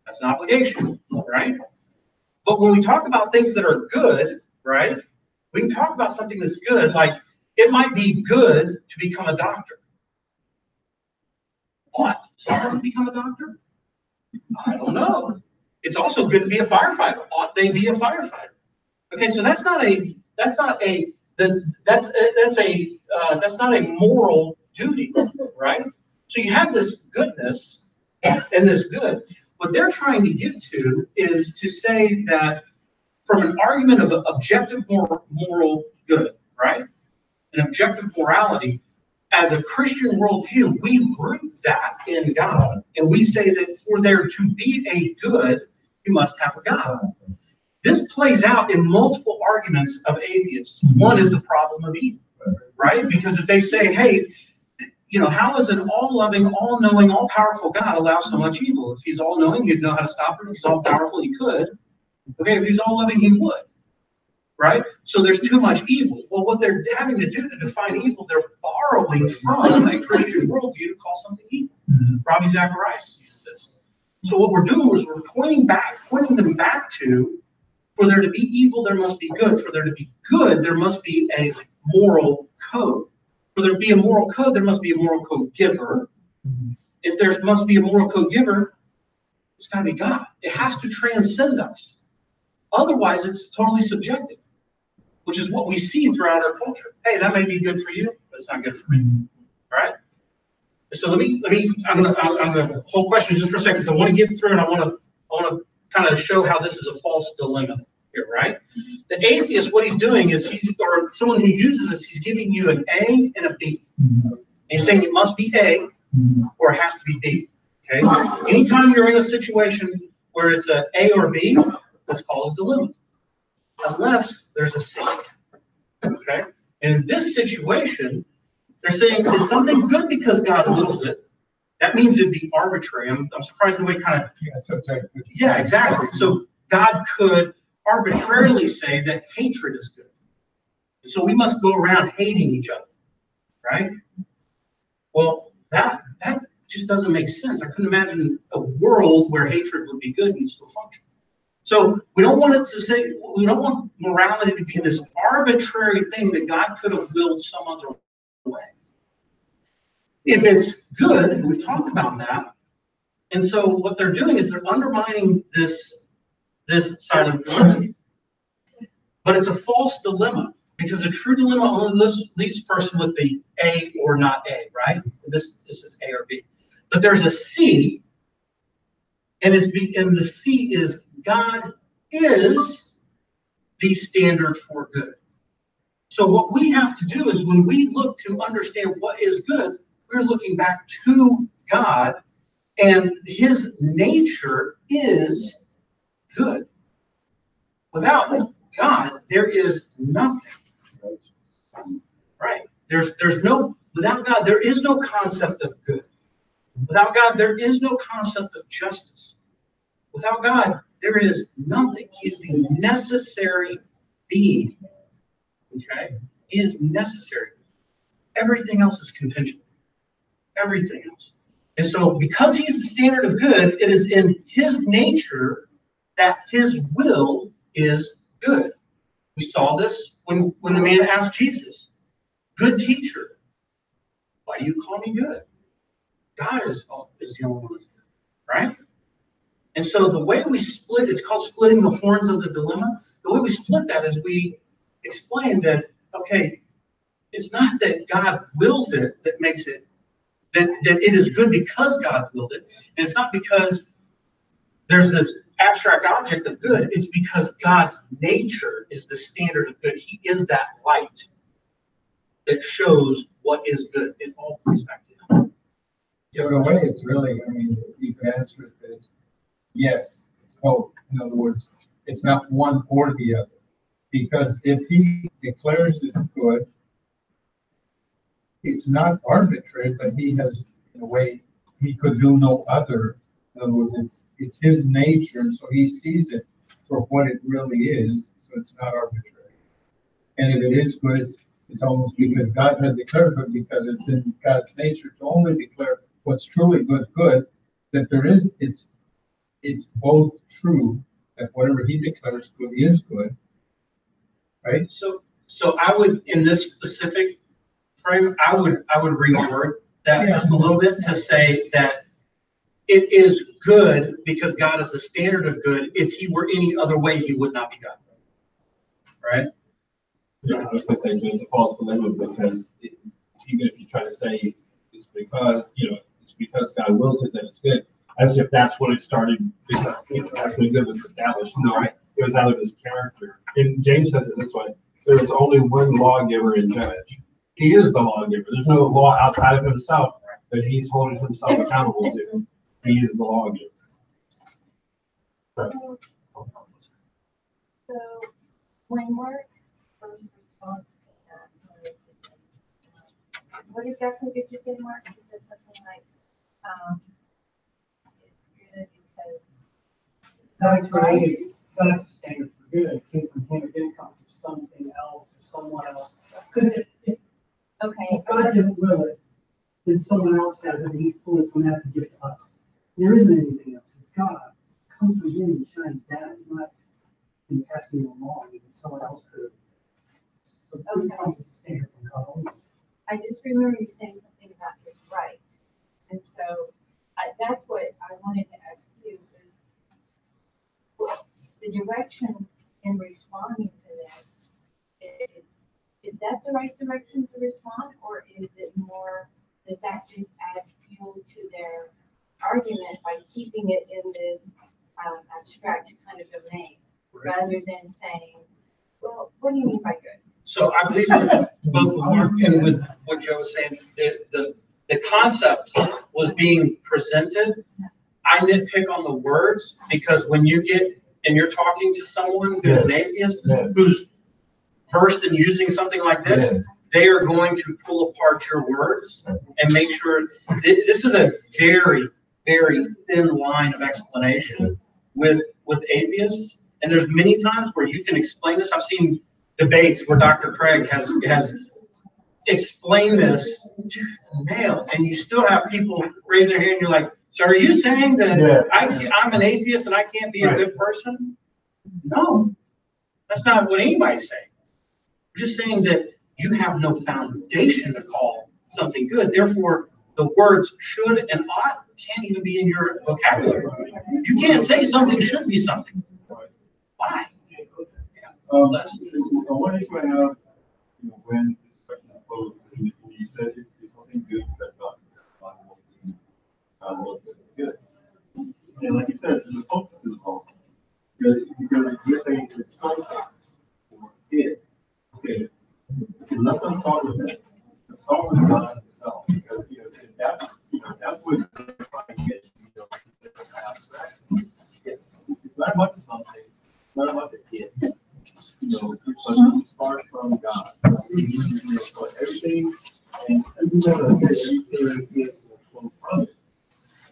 that's an obligation, right? But when we talk about things that are good, right? We can talk about something that's good, like it might be good to become a doctor. Ought someone to become a doctor? I don't know. It's also good to be a firefighter. Ought they be a firefighter? Okay, so that's not a moral duty, right? So you have this goodness and this good. What they're trying to get to is to say that from an argument of objective moral good, right? An objective morality, as a Christian worldview, we root that in God. And we say that for there to be a good, you must have a God. This plays out in multiple arguments of atheists. One is the problem of evil, right? Because if they say, hey, you know, how is an all-loving, all-knowing, all-powerful God allow so much evil? If he's all-knowing, he'd know how to stop it. If he's all-powerful, he could. Okay, if he's all-loving, he would. Right? So there's too much evil. Well, what they're having to do to define evil, they're borrowing from a Christian worldview to call something evil. Robbie Zacharias uses this. So what we're doing is we're pointing them back to, for there to be evil, there must be good. For there to be good, there must be a moral code. For there to be a moral code, there must be a moral code giver. If there must be a moral code giver, it's got to be God. It has to transcend us. Otherwise, it's totally subjective, which is what we see throughout our culture. Hey, that may be good for you, but it's not good for me. All right? So I'm gonna hold questions just for a second. So I want to get through and I want to kind of show how this is a false dilemma here, right? The atheist, what he's doing is or someone who uses this, he's giving you an A and a B. And he's saying it must be A or it has to be B. Okay? Anytime you're in a situation where it's a A or B, it's called a dilemma. Unless there's a C. Okay? And in this situation, they're saying it's something good because God wills it. That means it'd be arbitrary. I'm surprised nobody kind of. Yeah, exactly. So God could arbitrarily say that hatred is good. And so we must go around hating each other. Right? Well, that just doesn't make sense. I couldn't imagine a world where hatred would be good and still function. So we don't want it to say, we don't want morality to be this arbitrary thing that God could have willed some other way. If it's good, and we've talked about that, and so what they're doing is they're undermining this side of the dilemma. But it's a false dilemma, because a true dilemma only leaves a person with the A or not A, right? This is A or B. But there's a C, and the C is God is the standard for good. So what we have to do is when we look to understand what is good, we're looking back to God, and his nature is good. Without God, there is nothing. Right? There's no, without God, there is no concept of good. Without God, there is no concept of justice. Without God, there is nothing. He's the necessary being. Okay? He is necessary. Everything else is contingent. Everything else. And so because he's the standard of good, it is in his nature that his will is good. We saw this when the man asked Jesus, good teacher, why do you call me good? God is the only one that's good, right? And so the way we split, it's called splitting the horns of the dilemma. The way we split that is we explain that, okay, it's not that God wills it that makes it, that it is good because God willed it. And it's not because there's this abstract object of good. It's because God's nature is the standard of good. He is that light that shows what is good. It all comes back to him. So in a way, it's really, I mean, you could answer it that it's yes, it's both. In other words, it's not one or the other. Because if he declares it good, it's not arbitrary, but he has, in a way, he could do no other. In other words, it's his nature, and so he sees it for what it really is, so it's not arbitrary. And if it is good, it's almost because God has declared good, because it's in God's nature to only declare what's truly good, that there is, it's both true that whatever he declares good is good, right? So I would, in this specific frame, I would reword that just a little bit to say that it is good because God is the standard of good. If he were any other way, he would not be God. Right? Yeah, I was going to say, too, it's a false dilemma because even if you try to say it's because, it's because God wills it, then it's good, as if that's what it started, because that's when good was established. No, right? It was out of his character. And James says it this way: there is only one lawgiver and judge. He is the lawgiver. There's no law outside of himself that he's holding himself accountable to. He is the lawgiver. So when Mark's first response to that was, what exactly did you say, Mark? You said something like, it's good because God's created, God's the standard for good. It came from him, it didn't come from something else or someone else. Because if God didn't will it, then someone else has it, and he's pulling from that to give to us. There isn't anything else. It's God. It comes from him and shines down. It's not in passing it along. It's someone else could. So it comes as a standard from God only. I just remember you saying something about his right. And so that's what I wanted to ask you is the direction in responding to this. Is that the right direction to respond, or is it more, does that just add fuel to their argument by keeping it in this abstract kind of domain, rather than saying, well, what do you mean by good? So I believe that both with Mark and with what Joe was saying, the concept was being presented. I nitpick on the words because when you get and you're talking to someone who's an atheist, who's versed in using something like this, they are going to pull apart your words and make sure this is a very, very thin line of explanation with atheists. And there's many times where you can explain this. I've seen debates where Dr. Craig has explained this to the nail, and you still have people raising their hand. And you're like, so are you saying that I'm an atheist and I can't be a good person? No, that's not what anybody's saying. We're just saying that you have no foundation to call something good. Therefore, the words should and ought can't even be in your vocabulary. You can't say something should be something. Why? One issue I have, when this question is posed, you said it's something good that's not good. And like you said, the focus is wrong. Because you're saying it's something or it. Okay. Let's start with that. Let's start with God himself. Because that's what you're trying to get. It's not about the something, it's not about the it. But start from God. So everything and everything is from it.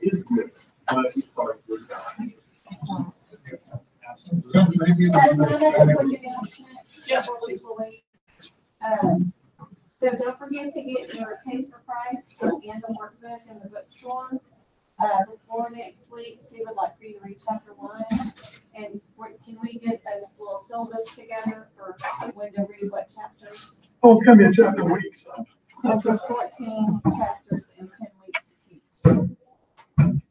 Is good, but it starts with God. Yes. So don't forget to get your Case for Christ and the workbook in the bookstore. Before next week, Steve would like for you to read chapter 1. And can we get a little syllabus together for when to read what chapters? Oh, it's gonna be a chapter a week, so. So 14 chapters in 10 weeks to teach.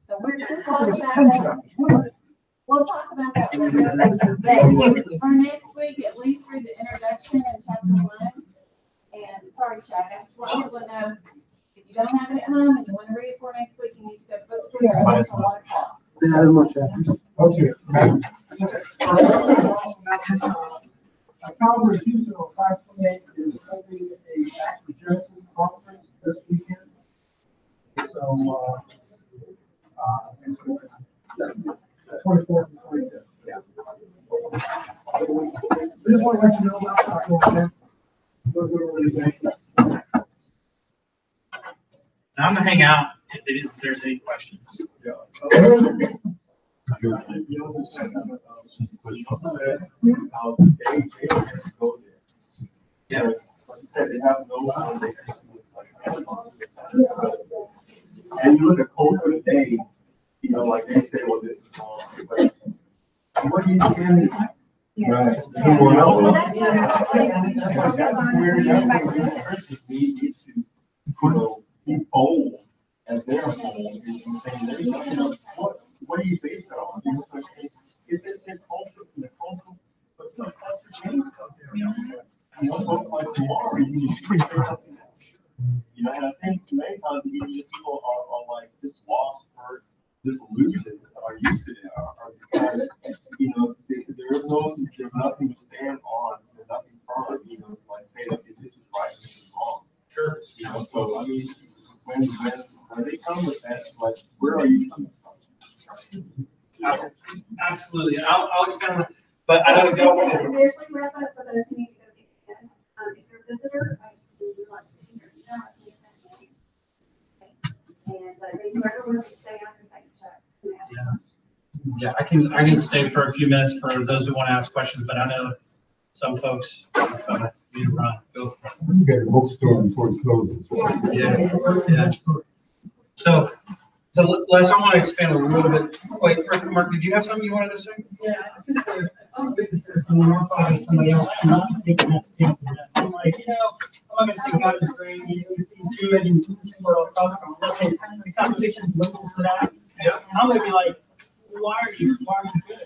So we're going to talk about that. We'll talk about that later. But for next week, at least read the introduction in chapter 1. And sorry, Chuck, I just want people to know, if you don't have it at home and you want to read it for next week, you need to go to the bookstore until 1 o'clock. Okay. Calvary Houston on 528 is holding a Back to Genesis conference this weekend. So, 24th and 25th. Yeah. I just want to let you know about that. I'm gonna hang out if there's any questions. Yeah. And you look at culture today, like they say, well, this is wrong. But what do you stand in? Right. That's where Christians need to, be bold as they're bold in saying, what do you base that on? Is it in culture, in the culture? But the culture changes out there. So like tomorrow, you say something else. And I think many times people are like this lost or disillusioned are used to it, are because there's nothing to stand on, there's nothing firm, like say that this is right, this is wrong. Sure. So I mean, when they come with that, like, where are you coming from? Absolutely, I'll expand on it, but I don't go. As we wrap up for those who need to go again, if you're a visitor, we would like to see your email. And whoever wants to stay on, thanks, Chuck. Yeah, I can stay for a few minutes for those who want to ask questions, but I know some folks need to run. Go for it. You got a bookstore before it closes. Yeah. So Les, I want to expand a little bit. Wait, Mark, did you have something you wanted to say? Yeah, I was gonna say, I'm big as somebody else, not taking that stance. I'm like, I'm not gonna say God is great, he's good, and this is where I'll come from. Okay, the conversation levels to that. Yeah. I'm gonna be like, why are you good?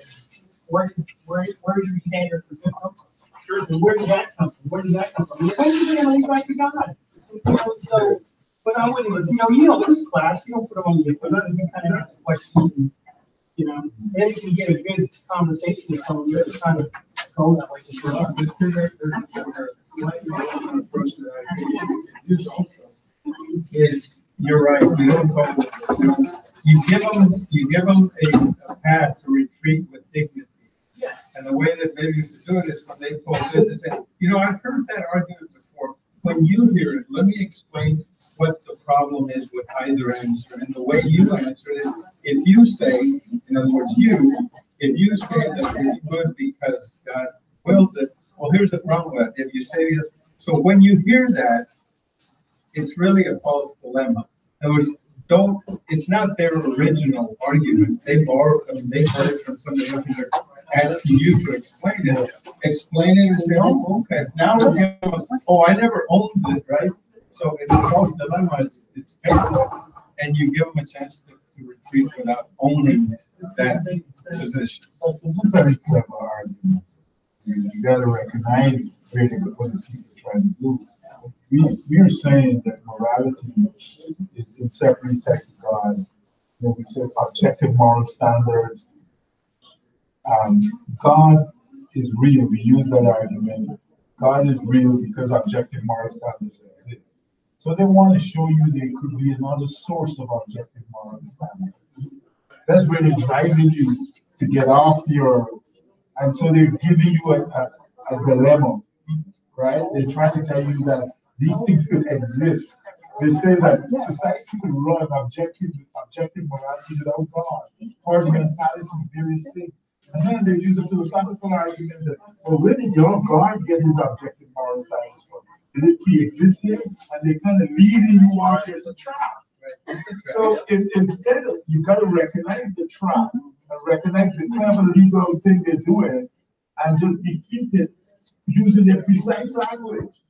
Where's your standard for good come from? Sure. And where did that come from? Where does that come from? Why are you gonna leave back to God? So, but I wouldn't, this class, you don't put them on the equipment, you kind of ask questions and, then you can get a good conversation with someone that's kind of going that way. You're right. You give them a path to retreat with dignity. Yeah. And the way that they used to do it is when they told this, they said, I've heard that argument before. When you hear it, let me explain what the problem is with either answer. And the way you answer it, if you say, in other words, if you say that it's good because God wills it, well, here's the problem with it. If you say, so when you hear that, it's really a false dilemma. In other words, it's not their original argument. They borrowed it from somebody else. asking you to explain it. Explain it and say, oh, okay, now we're getting, oh, I never owned it, right? So in the false dilemma, it's painful, and you give them a chance to retreat without owning that position. This is a very clever argument. You gotta recognize really what the people trying to do. We are saying that morality is in separate effect of God. You know, we say objective moral standards. God is real. We use that argument. God is real because objective moral standards exist. So they want to show you there could be another source of objective moral standards. That's really driving you to get off your, and so they're giving you a dilemma, right? They're trying to tell you that these things could exist. They say that society could run objective morality without God, hard mentality, various things. And then they use a philosophical argument that, well, where did your God get his objective moral standards from? Did it pre-exist here? And they kind of leading you out there as a trap. So instead, you got to recognize the trap and recognize the clever legal thing they're doing and just defeat it using their precise language.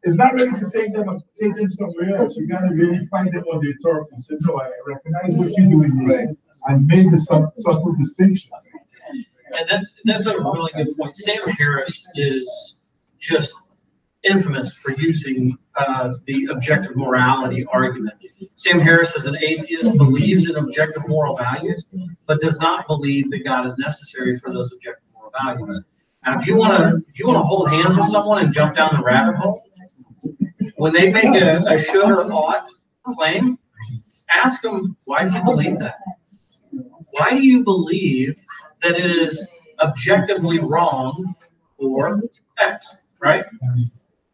It's not ready to take them somewhere else. You got to really find them on their turf and say, no, I recognize what you're doing here and make the subtle distinction. And that's a really good point. Sam Harris is just infamous for using the objective morality argument. Sam Harris is an atheist, believes in objective moral values, but does not believe that God is necessary for those objective moral values. Now, if you want to hold hands with someone and jump down the rabbit hole, when they make a should or ought claim, ask them, why do you believe that? Why do you believe that it is objectively wrong or X, right?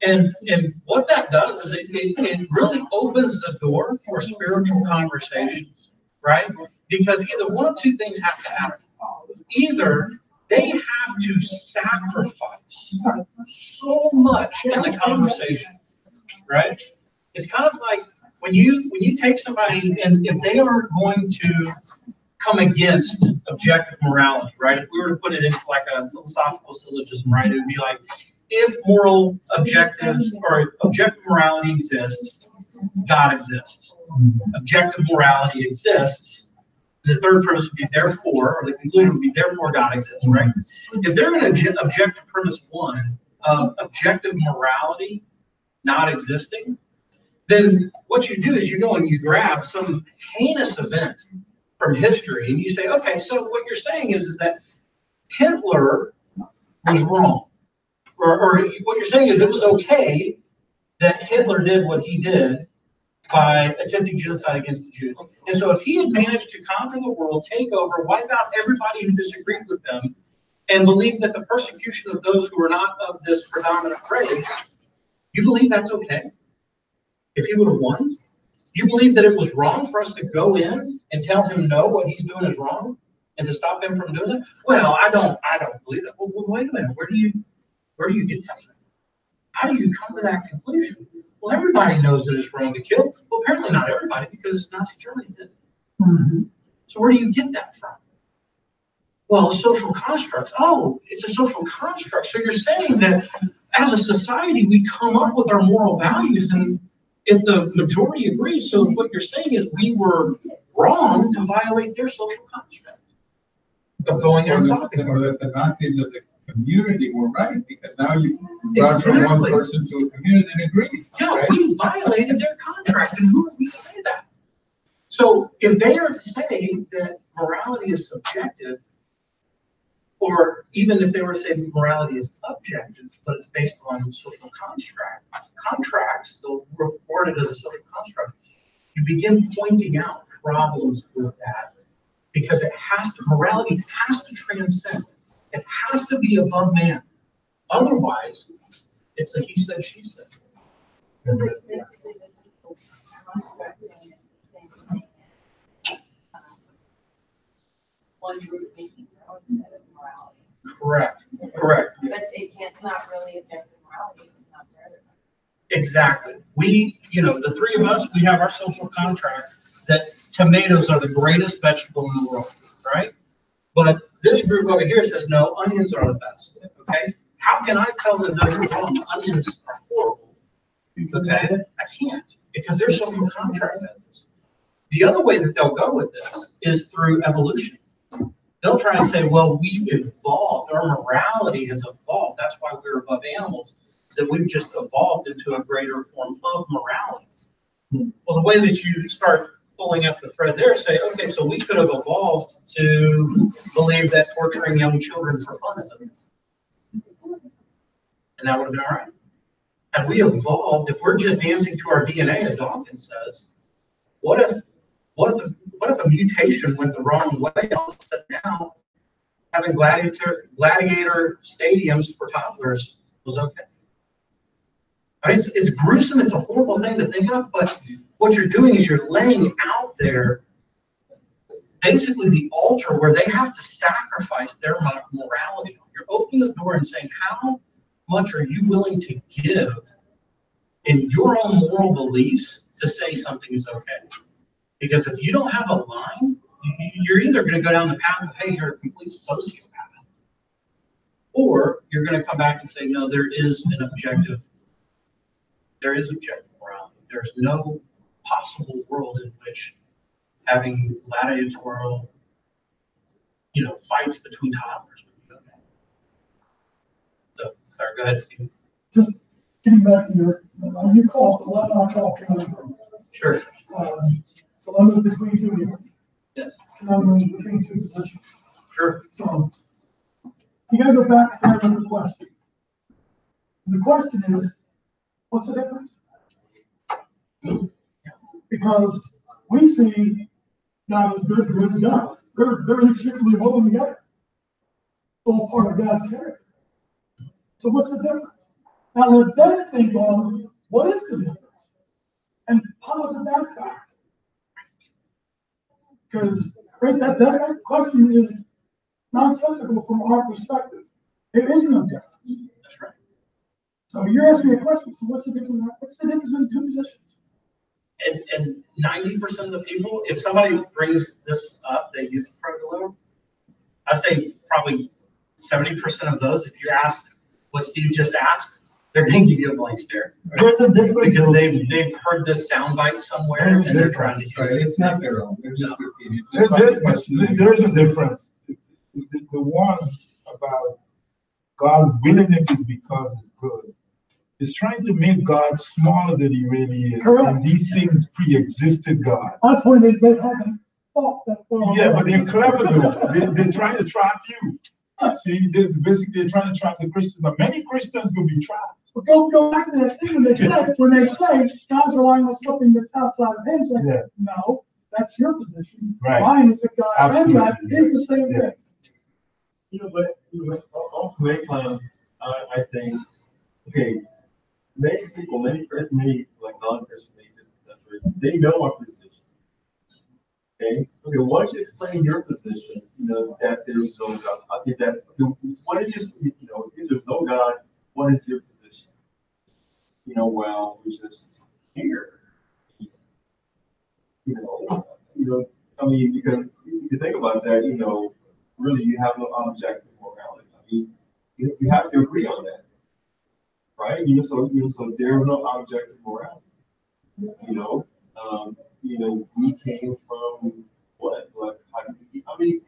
And what that does is it really opens the door for spiritual conversations, right? Because either one of two things have to happen. Either they have to sacrifice so much in the conversation, right? It's kind of like when you take somebody and if they are going to come against objective morality, right? If we were to put it into like a philosophical syllogism, right? It would be like, if moral objectives or objective morality exists, God exists. Objective morality exists. The third premise would be therefore, or the conclusion would be therefore God exists, right? If they're going to object to premise one of objective morality not existing, then what you do is you go and you grab some heinous event from history and you say, okay, so what you're saying is that Hitler was wrong. Or what you're saying is it was okay that Hitler did what he did by attempting genocide against the Jews. And so if he had managed to conquer the world, take over, wipe out everybody who disagreed with him, and believe that the persecution of those who are not of this predominant race, you believe that's okay? If he would have won? You believe that it was wrong for us to go in and tell him no, what he's doing is wrong, and to stop him from doing it? Well, I don't believe that. Well, wait a minute, where do you get that from? How do you come to that conclusion? Well, everybody knows that it's wrong to kill. Well, apparently not everybody, because Nazi Germany did. Mm-hmm. So where do you get that from? Well, social constructs. Oh, it's a social construct. So you're saying that as a society, we come up with our moral values, and if the majority agrees, so what you're saying is we were wrong to violate their social construct of going and talking. Or that the Nazis as a community were right, because now you brought from one person to a community and agreed. Yeah, right? We violated their contract, and who would we say that? So if they are to say that morality is subjective, or even if they were to say that morality is objective, but it's based on social contracts, they'll report it as a social construct, you begin pointing out problems with that, because morality has to transcend. It has to be above man. Otherwise, it's a he said, she said. So basically, the contract thing is the same thing as one group making their own set of morality. Correct. But it's not really objective morality, it's not for everybody. Exactly. We, the three of us, we have our social contract that tomatoes are the greatest vegetable in the world, right? But this group over here says, no, onions are the best, okay? How can I tell them, no, you're wrong, onions are horrible, okay? I can't, because they're social contract methods. The other way that they'll go with this is through evolution. They'll try and say, well, we've evolved, our morality has evolved, that's why we're above animals, so we've just evolved into a greater form of morality. Well, the way that you start pulling up the thread there, say, okay, so we could have evolved to believe that torturing young children for fun is okay. And that would have been all right. Had we evolved, if we're just dancing to our DNA, as Dawkins says, what if a mutation went the wrong way? All of a sudden now, having gladiator stadiums for toddlers was okay. I mean, it's gruesome, it's a horrible thing to think of, but what you're doing is you're laying out there basically the altar where they have to sacrifice their morality. You're opening the door and saying, how much are you willing to give in your own moral beliefs to say something is okay? Because if you don't have a line, you're either going to go down the path of, hey, you're a complete sociopath, or you're going to come back and say, no, there is objective morality. There's no possible world in which having gladiatorial, fights between toddlers would be okay. So, sorry, go ahead, Steve. Just getting back to your, you call it dilemma, I call it conundrum. Sure. Dilemma between two units. Yes. Conundrum between two positions. Sure. So, you gotta go back to the question. The question is, what's the difference? Because we see God is good, good is God. They're inextricably woven together. It's all part of God's character. So what's the difference? Now let them think on what is the difference? And posit that fact. Because that question is nonsensical from our perspective. There is no difference. That's right. So you're asking a question. So what's the difference? What's the difference in two positions? And 90% of the people, if somebody brings this up, they use it for a dilemma. I say probably 70% of those, if you asked what Steve just asked, they're going to give you a blank stare. There's a difference. Because they've heard this soundbite somewhere and they're trying to use it. It's not their own. They're just repeating. There's a difference. The one about God willing it is because it's good. It's trying to make God smaller than he really is. Correct. And these things pre-existed God. My point is they haven't thought that far. Yeah, but they're clever though. They're trying to trap you. See, they're trying to trap the Christians. Now, many Christians will be trapped. But go back to that thing when they say God's relying on something that's outside of him. Like, Yeah. No, that's your position. Right. Mine is that God and God Absolutely. is the same thing. Yes. But also many times, I think, okay, many people, many like non-Christian atheists, etc., they know our position. Okay, once you explain your position, that there's no God. I think that, what is your, if there's no God, what is your position? Well, we're just here. I mean, because if you think about that, really you have no objective morality. I mean, you have to agree on that, right? So there's no objective morality. We came from what? Like, I mean,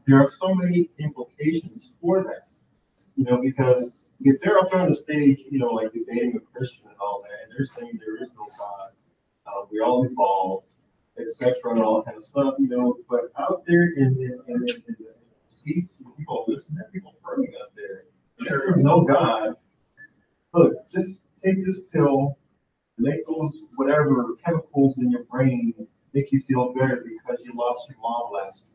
there are so many implications for that. Because if they're up there on the stage, like debating a Christian and all that, and they're saying there is no God, we all evolve, etc., and all that kind of stuff, but out there in the seats, people listen, there are people praying out there. There is no God. Look, just take this pill, make those whatever chemicals in your brain make you feel better because you lost your mom last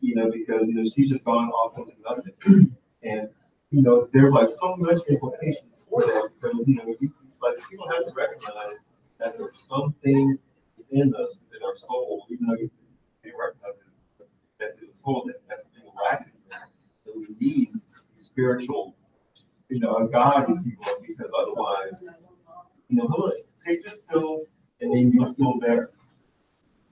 week. Because she's just gone off into nothing. And there's like so much implication for that because it's like people have to recognize that there's something in us, in our soul, even though they recognize that there's a soul that's been lacking there, that we need spiritual, a God, if you will, because otherwise, look, take this pill and then you'll feel better.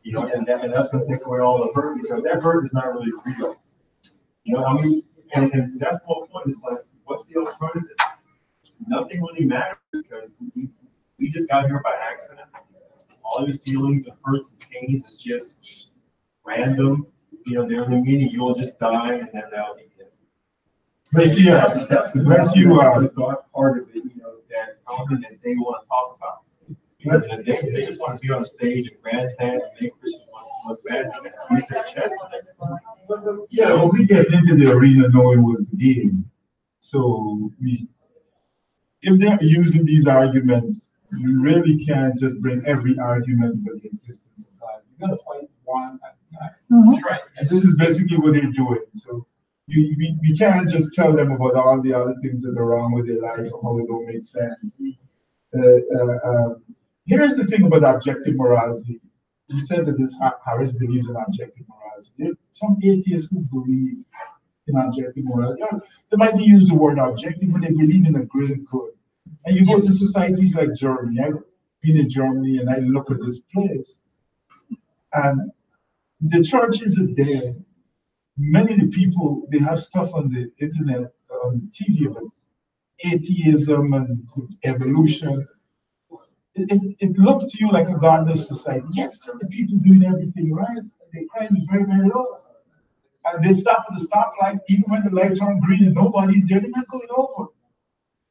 And that's going to take away all the hurt because that hurt is not really real. You know, I mean, and that's the whole point. Is like, what's the alternative? Nothing really matters because we just got here by accident. All these feelings and hurts and pains is just random. You know, there's a meaning. You'll just die, and then that'll be it. But see, that's the dark part of it. You know, that something that they want to talk about. Because they just want to be on stage and grandstand and make Christians want to look bad and beat their chest. yeah, well, we get into the arena knowing it was the game. So if they're using these arguments, you really can't just bring every argument for the existence of God. You gotta fight one at a time. That's right. And this is basically what they're doing. So we can't just tell them about all the other things that are wrong with their life or how it don't make sense. Here's the thing about objective morality. You said that this Harris believes in objective morality. There are some atheists who believe in objective morality. They might not use the word objective, but they believe in a greater good. And you go to societies like Germany. I've been in Germany and I look at this place. And the churches are there. Many of the people, they have stuff on the internet, on the TV about atheism and evolution. It looks to you like a godless society. Yet still the people doing everything right. Their crime is very, very low. And they stop at the stoplight, even when the light turns green and nobody's there, they're not going over.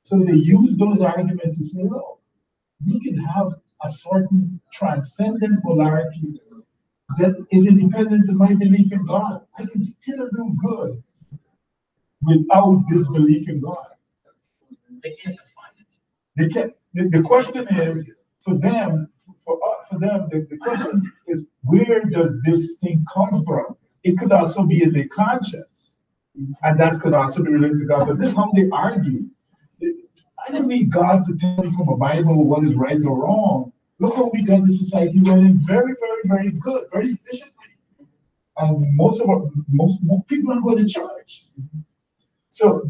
So they use those arguments to say, look, we can have a certain transcendent polarity that is independent of my belief in God. I can still do good without this belief in God. They can't define it. They can't. The question is, for them, the question is, where does this thing come from? It could also be in their conscience, and that could also be related to God. But this is how they argue. I didn't need God to tell me from a Bible what is right or wrong. Look how we got the society running very, very, very good, very efficiently. And most people don't go to church. So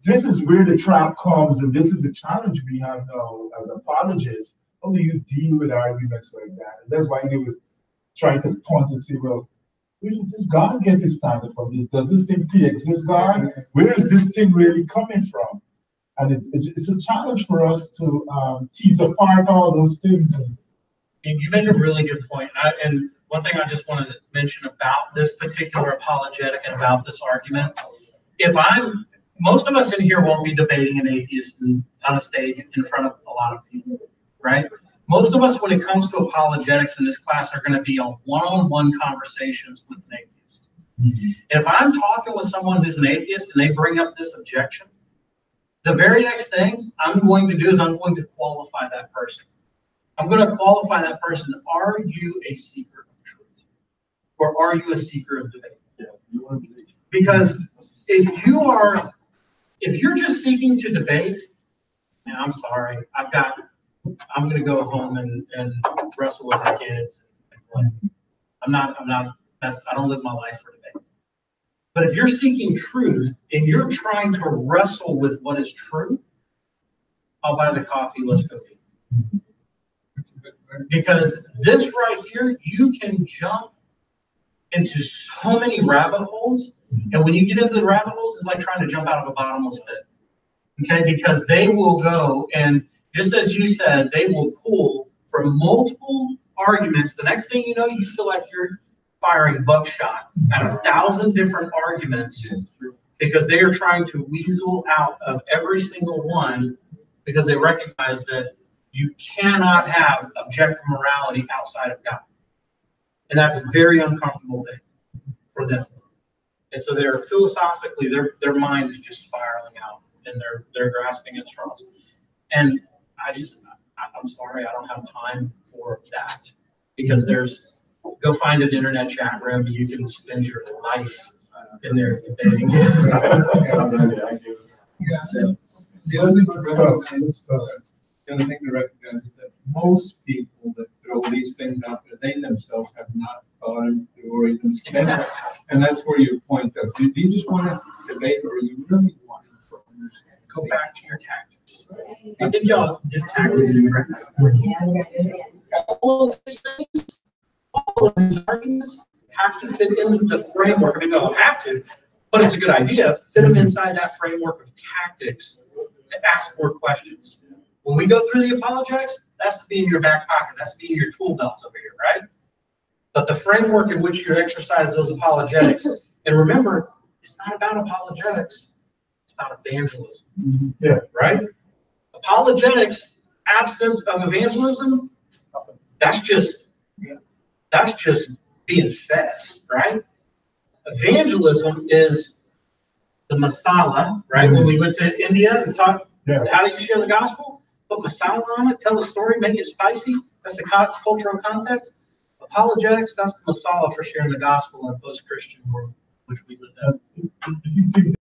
this is where the trap comes, and this is the challenge we have now as apologists. How do you deal with arguments like that? And that's why they was trying to point and say, well, where does this God get his standard from? Does this thing pre-exist God? Where is this thing really coming from? And it's a challenge for us to tease apart all those things. And you make a really good point. And one thing I just wanted to mention about this particular apologetic and about this argument, most of us in here won't be debating an atheist on a stage in front of a lot of people, right? Most of us, when it comes to apologetics in this class, are going to be on one-on-one conversations with an atheist. Mm-hmm. And if I'm talking with someone who's an atheist and they bring up this objection, the very next thing I'm going to do is I'm going to qualify that person. I'm going to qualify that person. Are you a seeker of truth? Or are you a seeker of debate? Yeah. Because if you're just seeking to debate, man, I'm sorry, I'm going to go home and wrestle with my kids. I don't live my life for debate. But if you're seeking truth and you're trying to wrestle with what is true, I'll buy the coffee, let's go eat. Because this right here, you can jump into so many rabbit holes. And when you get into the rabbit holes, it's like trying to jump out of a bottomless pit. Okay, because they will go and, just as you said, they will pull from multiple arguments. The next thing you know, you feel like you're firing buckshot at 1,000 different arguments because they are trying to weasel out of every single one because they recognize that you cannot have objective morality outside of God. And that's a very uncomfortable thing for them. And so they're philosophically, their mind is just spiraling out and they're grasping at straws. And I'm sorry, I don't have time for that because go find an internet chat room. You can spend your life in there debating. The other thing to recognize is that most people that throw these things out there, they themselves have not thought them through or even spent it. And that's where your point of, do you just want to debate or you really want to understand? Go back to your tactics. I think y'all did tactics. All of these things, all of these arguments have to fit into the framework. I mean, no, have to. but it's a good idea. Fit them inside that framework of tactics to ask more questions. When we go through the apologetics, that's to be in your back pocket. That's to be in your tool belt over here, right? But the framework in which you exercise those apologetics, and remember, it's not about apologetics. It's about evangelism. Yeah. Right? Apologetics, absent of evangelism, that's just being fed, right? Evangelism is the masala, right? When we went to India and talked, how do you share the gospel? Put masala on it, tell the story, make it spicy. That's the cultural context. Apologetics, that's the masala for sharing the gospel in a post-Christian world, which we live in.